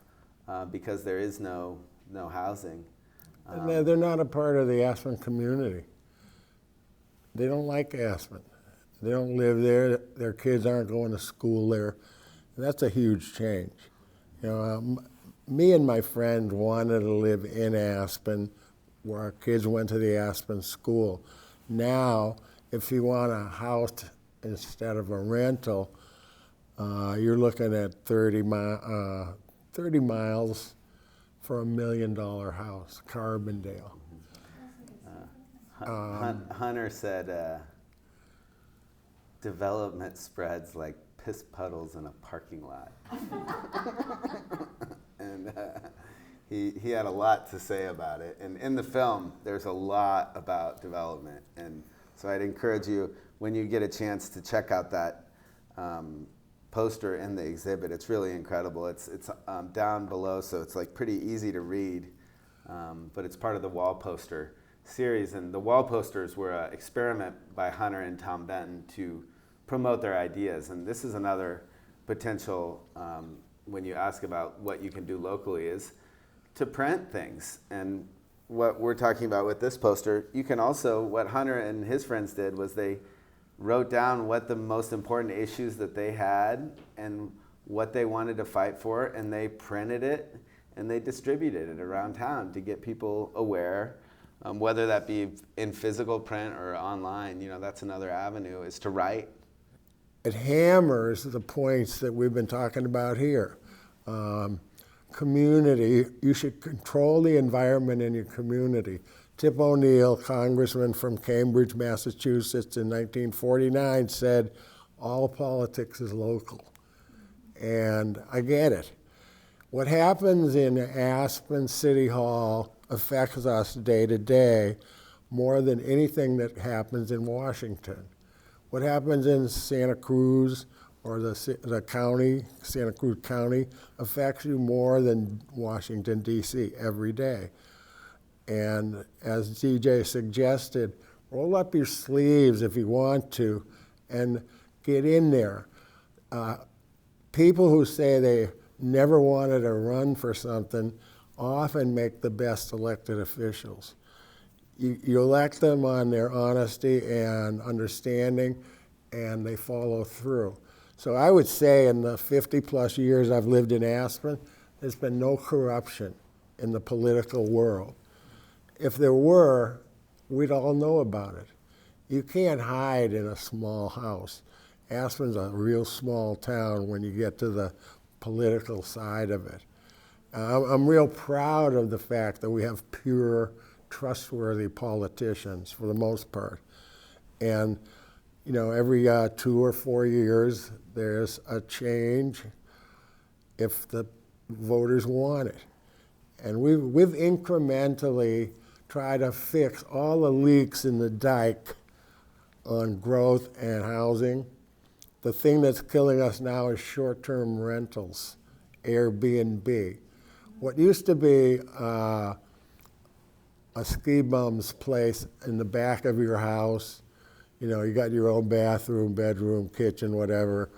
because there is no housing. And they're not a part of the Aspen community. They don't like Aspen. They don't live there. Their kids aren't going to school there. And that's a huge change. You know, me and my friend wanted to live in Aspen, where our kids went to the Aspen school. Now, if you want a house instead of a rental, you're looking at 30 miles for $1 million house, Carbondale. Hunter said development spreads like piss puddles in a parking lot. And he had a lot to say about it. And in the film, there's a lot about development. And so I'd encourage you, when you get a chance, to check out that poster in the exhibit. It's really incredible. It's down below, so it's like pretty easy to read. But it's part of the wall poster series. And the wall posters were an experiment by Hunter and Tom Benton to promote their ideas. And this is another potential, when you ask about what you can do locally, is to print things. And what we're talking about with this poster, you can also, what Hunter and his friends did was they wrote down what the most important issues that they had and what they wanted to fight for, and they printed it and they distributed it around town to get people aware, whether that be in physical print or online. You know, that's another avenue, is to write. It hammers the points that we've been talking about here. Community, you should control the environment in your community. Tip O'Neill, congressman from Cambridge, Massachusetts in 1949, said, all politics is local. And I get it. What happens in Aspen City Hall affects us day to day more than anything that happens in Washington. What happens in Santa Cruz or the county, Santa Cruz County, affects you more than Washington, D.C. every day. And as DJ suggested, roll up your sleeves if you want to and get in there. People who say they never wanted to run for something often make the best elected officials. You elect them on their honesty and understanding, and they follow through. So I would say in the 50-plus years I've lived in Aspen, there's been no corruption in the political world. If there were, we'd all know about it. You can't hide in a small house. Aspen's a real small town when you get to the political side of it. I'm real proud of the fact that we have pure, trustworthy politicians for the most part. And you know, every 2 or 4 years, there's a change if the voters want it. And we've incrementally tried to fix all the leaks in the dike on growth and housing. The thing that's killing us now is short-term rentals, Airbnb. What used to be a ski bum's place in the back of your house, you know, you got your own bathroom, bedroom, kitchen, whatever,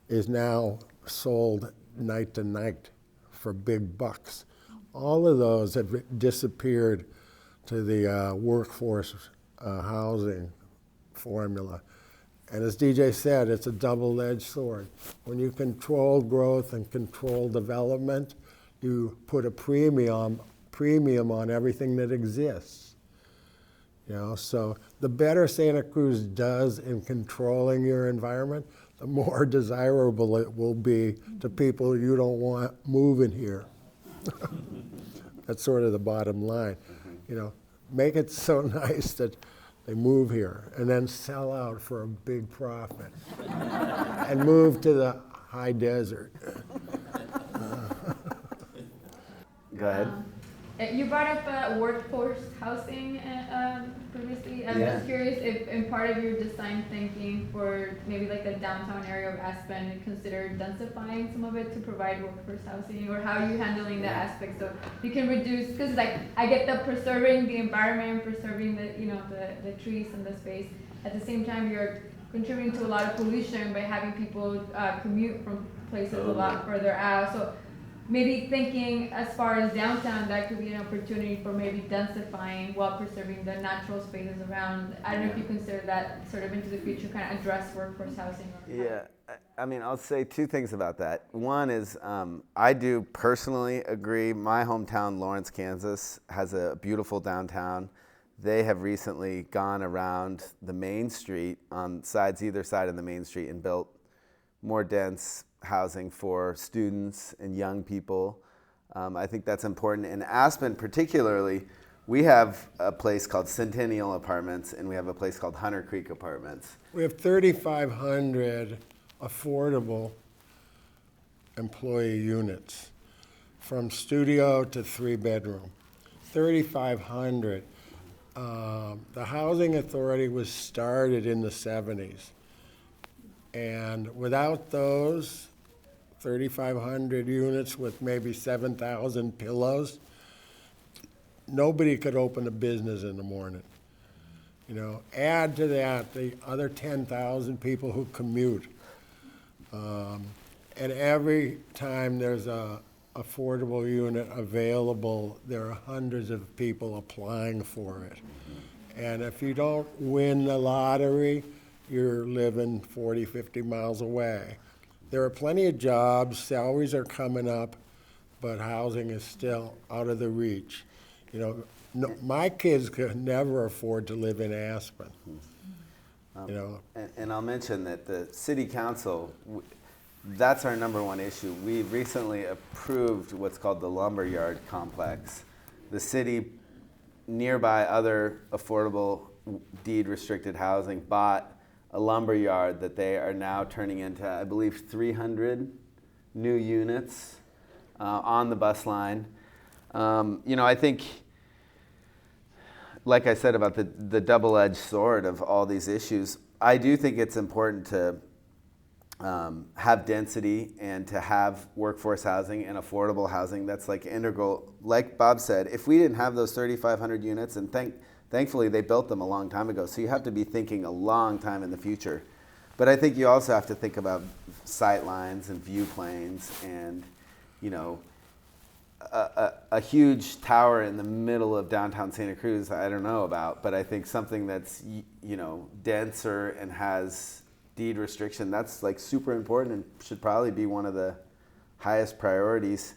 is now sold night to night for big bucks. All of those have disappeared to the workforce housing formula. And as DJ said, it's a double-edged sword. When you control growth and control development, you put a premium on everything that exists. You know, so the better Santa Cruz does in controlling your environment, the more desirable it will be to people you don't want moving here. That's sort of the bottom line. You know, make it so nice that they move here and then sell out for a big profit and move to the high desert. Go ahead. You brought up workforce housing previously. I'm just curious if in part of your design thinking for maybe like the downtown area of Aspen, you considered densifying some of it to provide workforce housing, or how are you handling the aspects of you can reduce, because like I get the preserving the environment, preserving the the trees and the space. At the same time, you're contributing to a lot of pollution by having people commute from places a lot further out. So maybe thinking as far as downtown, that could be an opportunity for maybe densifying while preserving the natural spaces around. I don't know if you consider that sort of into the future, kind of address workforce housing. Yeah, I mean, I'll say two things about that. One is I do personally agree. My hometown, Lawrence, Kansas, has a beautiful downtown. They have recently gone around the main street on either side of the main street and built more dense housing for students and young people. I think that's important. In Aspen particularly, we have a place called Centennial Apartments and we have a place called Hunter Creek Apartments. We have 3,500 affordable employee units, from studio to 3-bedroom. 3,500. The Housing Authority was started in the 70s. And without those 3,500 units with maybe 7,000 pillows, nobody could open a business in the morning. You know, add to that the other 10,000 people who commute. And every time there's a affordable unit available, there are hundreds of people applying for it. And if you don't win the lottery, you're living 40, 50 miles away. There are plenty of jobs, salaries are coming up, but housing is still out of the reach. You know, no, my kids could never afford to live in Aspen. You know. And I'll mention that the city council, that's our number one issue. We recently approved what's called the lumberyard complex. The city, nearby other affordable deed restricted housing, bought a lumberyard that they are now turning into, I believe, 300 new units on the bus line. You know, I think, like I said about the double-edged sword of all these issues, I do think it's important to have density and to have workforce housing and affordable housing. That's like integral. Like Bob said, if we didn't have those 3,500 units, and thankfully they built them a long time ago, so you have to be thinking a long time in the future. But I think you also have to think about sight lines and view planes and, you know, a huge tower in the middle of downtown Santa Cruz, I don't know about, but I think something that's, you know, denser and has deed restriction, that's like super important and should probably be one of the highest priorities.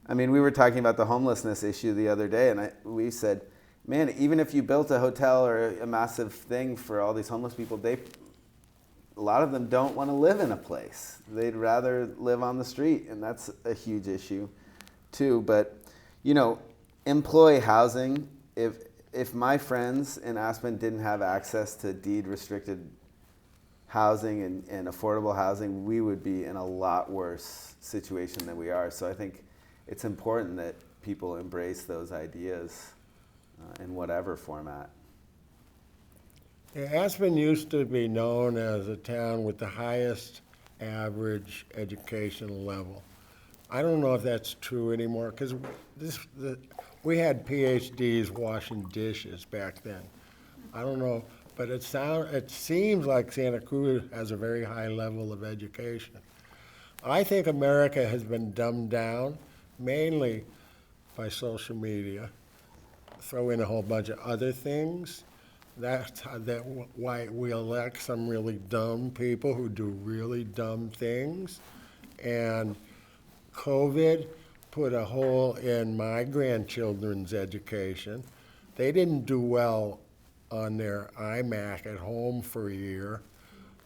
I mean, we were talking about the homelessness issue the other day, and we said, man, even if you built a hotel or a massive thing for all these homeless people, a lot of them don't want to live in a place. They'd rather live on the street, and that's a huge issue too. But, you know, employee housing, if my friends in Aspen didn't have access to deed restricted housing and affordable housing, we would be in a lot worse situation than we are. So I think it's important that people embrace those ideas in whatever format. Yeah, Aspen used to be known as a town with the highest average educational level. I don't know if that's true anymore, because we had PhDs washing dishes back then. I don't know, but it seems like Santa Cruz has a very high level of education. I think America has been dumbed down mainly by social media. Throw in a whole bunch of other things. That's why we elect some really dumb people who do really dumb things. And COVID put a hole in my grandchildren's education. They didn't do well on their MAH at home for a year.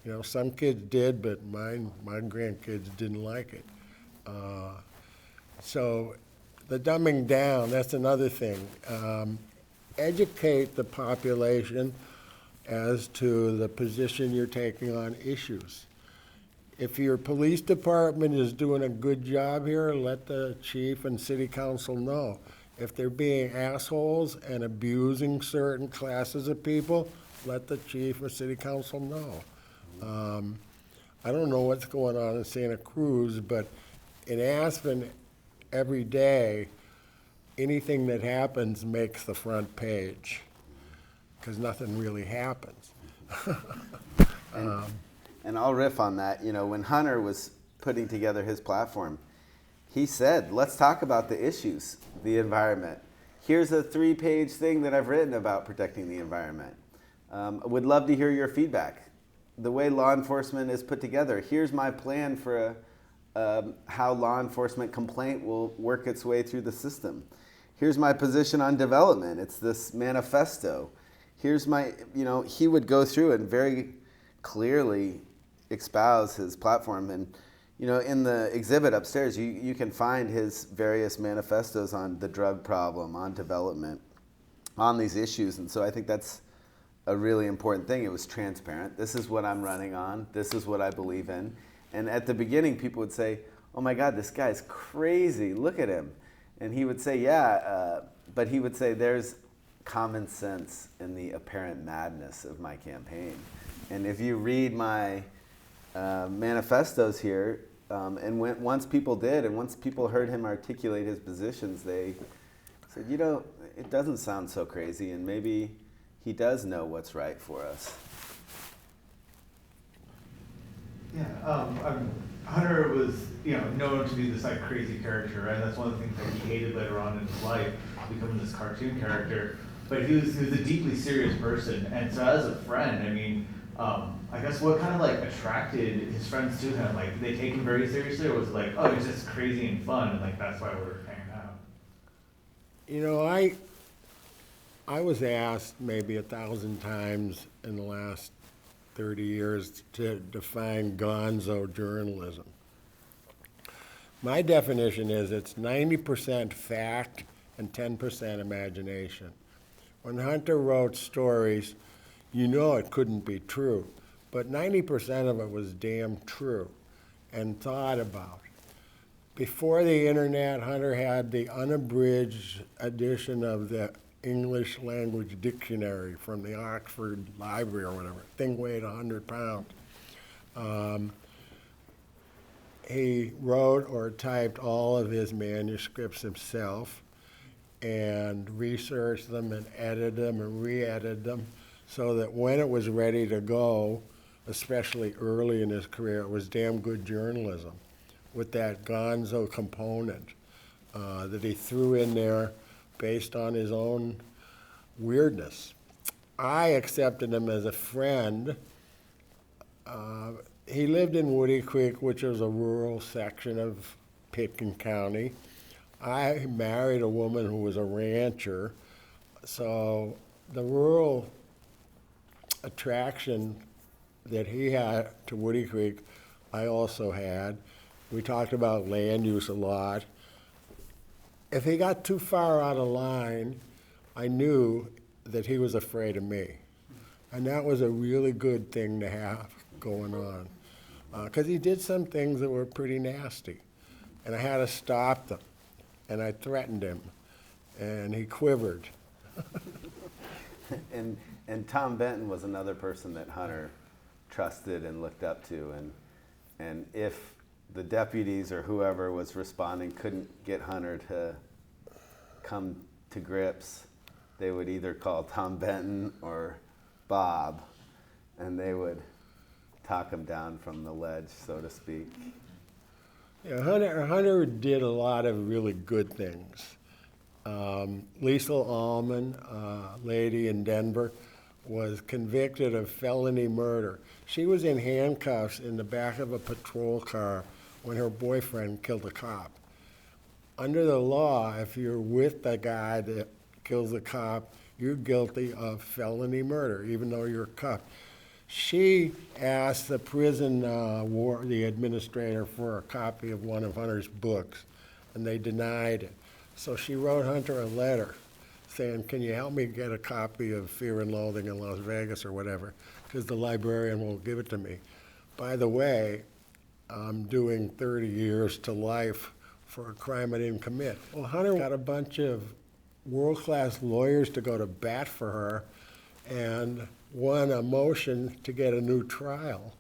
You know, some kids did, but my grandkids didn't like it. So the dumbing down, that's another thing. Educate the population as to the position you're taking on issues. If your police department is doing a good job here, let the chief and city council know. If they're being assholes and abusing certain classes of people, let the chief or city council know. I don't know what's going on in Santa Cruz, but in Aspen, every day, anything that happens makes the front page, because nothing really happens. And I'll riff on that. You know, when Hunter was putting together his platform, he said, let's talk about the issues, the environment. Here's a 3-page thing that I've written about protecting the environment. I would love to hear your feedback. The way law enforcement is put together, here's my plan for how law enforcement complaint will work its way through the system. Here's my position on development. It's this manifesto. Here's my, he would go through and very clearly espouse his platform. And, in the exhibit upstairs, you can find his various manifestos on the drug problem, on development, on these issues. And so I think that's a really important thing. It was transparent. This is what I'm running on. This is what I believe in. And at the beginning, people would say, oh my God, this guy's crazy. Look at him. And he would say, yeah, but he would say there's common sense in the apparent madness of my campaign. And if you read my manifestos here, and once people did, and once people heard him articulate his positions, they said, it doesn't sound so crazy, and maybe he does know what's right for us. Yeah, Hunter was, known to be this like crazy character, right? That's one of the things that he hated later on in his life, becoming this cartoon character. But he was a deeply serious person, and so as a friend, I guess what kind of like attracted his friends to him? Like, did they take him very seriously, or was it like, oh, he's just crazy and fun, and like that's why we're hanging out? I was asked maybe 1,000 times in the last 30 years to define gonzo journalism. My definition is it's 90% fact and 10% imagination. When Hunter wrote stories, it couldn't be true, but 90% of it was damn true and thought about. Before the internet, Hunter had the unabridged edition of the English language dictionary from the Oxford Library or whatever. Thing weighed 100 pounds. He wrote or typed all of his manuscripts himself and researched them and edited them and re-edited them so that when it was ready to go, especially early in his career, it was damn good journalism with that gonzo component that he threw in there based on his own weirdness. I accepted him as a friend. He lived in Woody Creek, which is a rural section of Pitkin County. I married a woman who was a rancher, so the rural attraction that he had to Woody Creek, I also had. We talked about land use a lot. If he got too far out of line, I knew that he was afraid of me. And that was a really good thing to have going on. Because he did some things that were pretty nasty. And I had to stop them. And I threatened him. And he quivered. And Tom Benton was another person that Hunter trusted and looked up to. And if the deputies or whoever was responding couldn't get Hunter to come to grips, they would either call Tom Benton or Bob, and they would talk him down from the ledge, so to speak. Yeah, Hunter did a lot of really good things. Liesl Allman, a lady in Denver, was convicted of felony murder. She was in handcuffs in the back of a patrol car when her boyfriend killed a cop. Under the law, if you're with the guy that kills the cop, you're guilty of felony murder, even though you're cuffed. She asked the prison the administrator for a copy of one of Hunter's books, and they denied it. So she wrote Hunter a letter saying, can you help me get a copy of Fear and Loathing in Las Vegas or whatever, because the librarian won't give it to me. By the way, I'm doing 30 years to life for a crime I didn't commit. Well, Hunter got a bunch of world-class lawyers to go to bat for her and won a motion to get a new trial.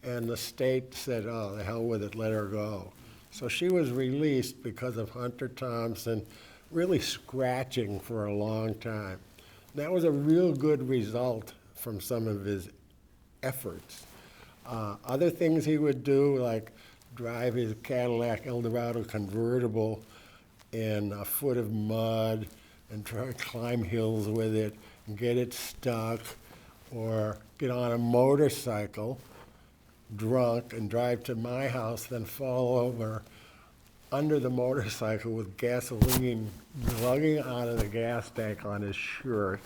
And the state said, oh, the hell with it, let her go. So she was released because of Hunter Thompson really scratching for a long time. That was a real good result from some of his efforts. Other things he would do, like drive his Cadillac Eldorado convertible in a foot of mud and try to climb hills with it and get it stuck, or get on a motorcycle drunk and drive to my house, then fall over under the motorcycle with gasoline lugging out of the gas tank on his shirt.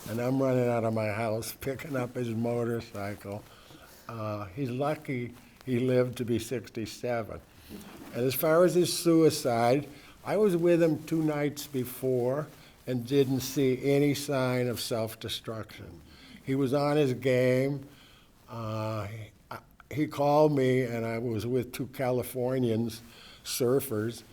And I'm running out of my house, picking up his motorcycle. He's lucky he lived to be 67. And as far as his suicide, I was with him 2 nights before and didn't see any sign of self-destruction. He was on his game. He called me, and I was with 2 Californians, surfers,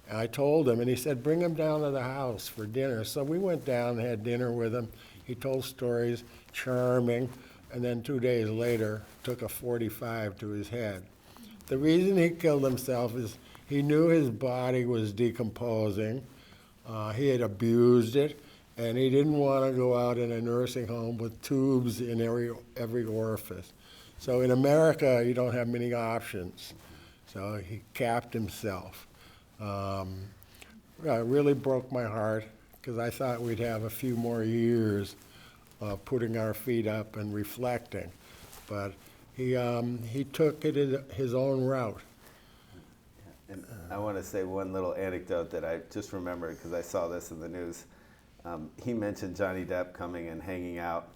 and I told him, and he said, bring him down to the house for dinner. So we went down and had dinner with him. He told stories, charming, and then 2 days later took a .45 to his head. The reason he killed himself is he knew his body was decomposing. He had abused it, and he didn't want to go out in a nursing home with tubes in every orifice. So in America, you don't have many options. So he capped himself. It really broke my heart, because I thought we'd have a few more years of putting our feet up and reflecting. But he took it his own route. And I want to say one little anecdote that I just remembered because I saw this in the news. He mentioned Johnny Depp coming and hanging out.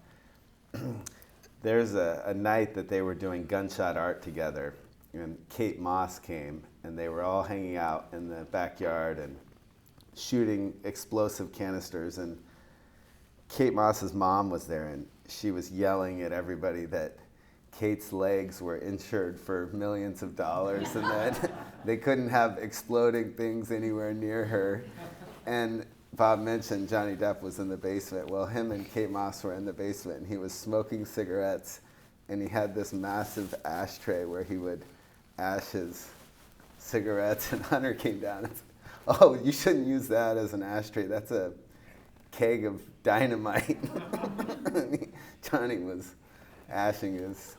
There's a night that they were doing gunshot art together, and Kate Moss came, and they were all hanging out in the backyard and shooting explosive canisters. And Kate Moss's mom was there, and she was yelling at everybody that Kate's legs were insured for millions of dollars and that they couldn't have exploding things anywhere near her. And Bob mentioned Johnny Depp was in the basement. Well, him and Kate Moss were in the basement, and he was smoking cigarettes, and he had this massive ashtray where he would ash his cigarettes, and Hunter came down and said, oh, you shouldn't use that as an ashtray. That's a keg of dynamite. Johnny was ashing his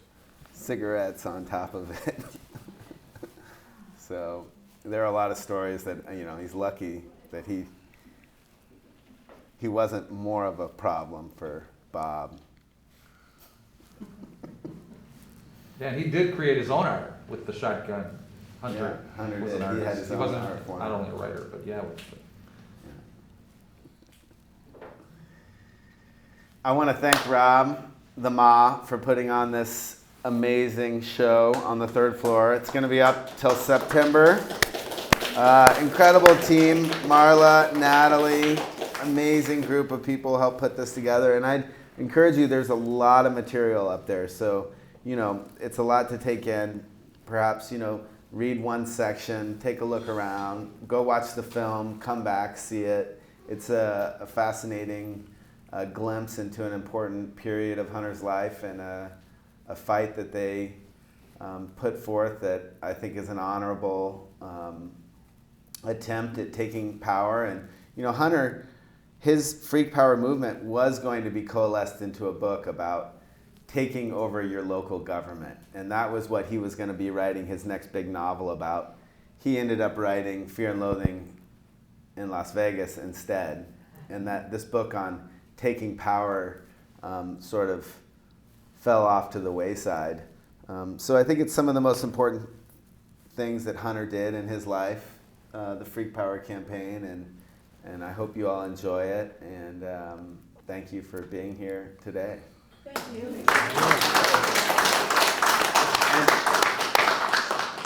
cigarettes on top of it. So there are a lot of stories that, he's lucky that he wasn't more of a problem for Bob. Yeah, he did create his own art with the shotgun. Hunter, Yeah, Hunter was did. an He had artist. his He own wasn't art form. not only a writer, but yeah. I want to thank Rob, the MAH, for putting on this amazing show on the 3rd floor. It's going to be up till September. Incredible team, Marla, Natalie, amazing group of people helped put this together. And I'd encourage you, there's a lot of material up there. So, it's a lot to take in. Perhaps, read one section, take a look around, go watch the film, come back, see it. It's a fascinating glimpse into an important period of Hunter's life and a fight that they put forth that I think is an honorable attempt at taking power. And, Hunter, his Freak Power movement was going to be coalesced into a book about taking over your local government. And that was what he was going to be writing his next big novel about. He ended up writing Fear and Loathing in Las Vegas instead. And that this book on taking power sort of fell off to the wayside. So I think it's some of the most important things that Hunter did in his life, the Freak Power campaign, and I hope you all enjoy it, and thank you for being here today. Thank you.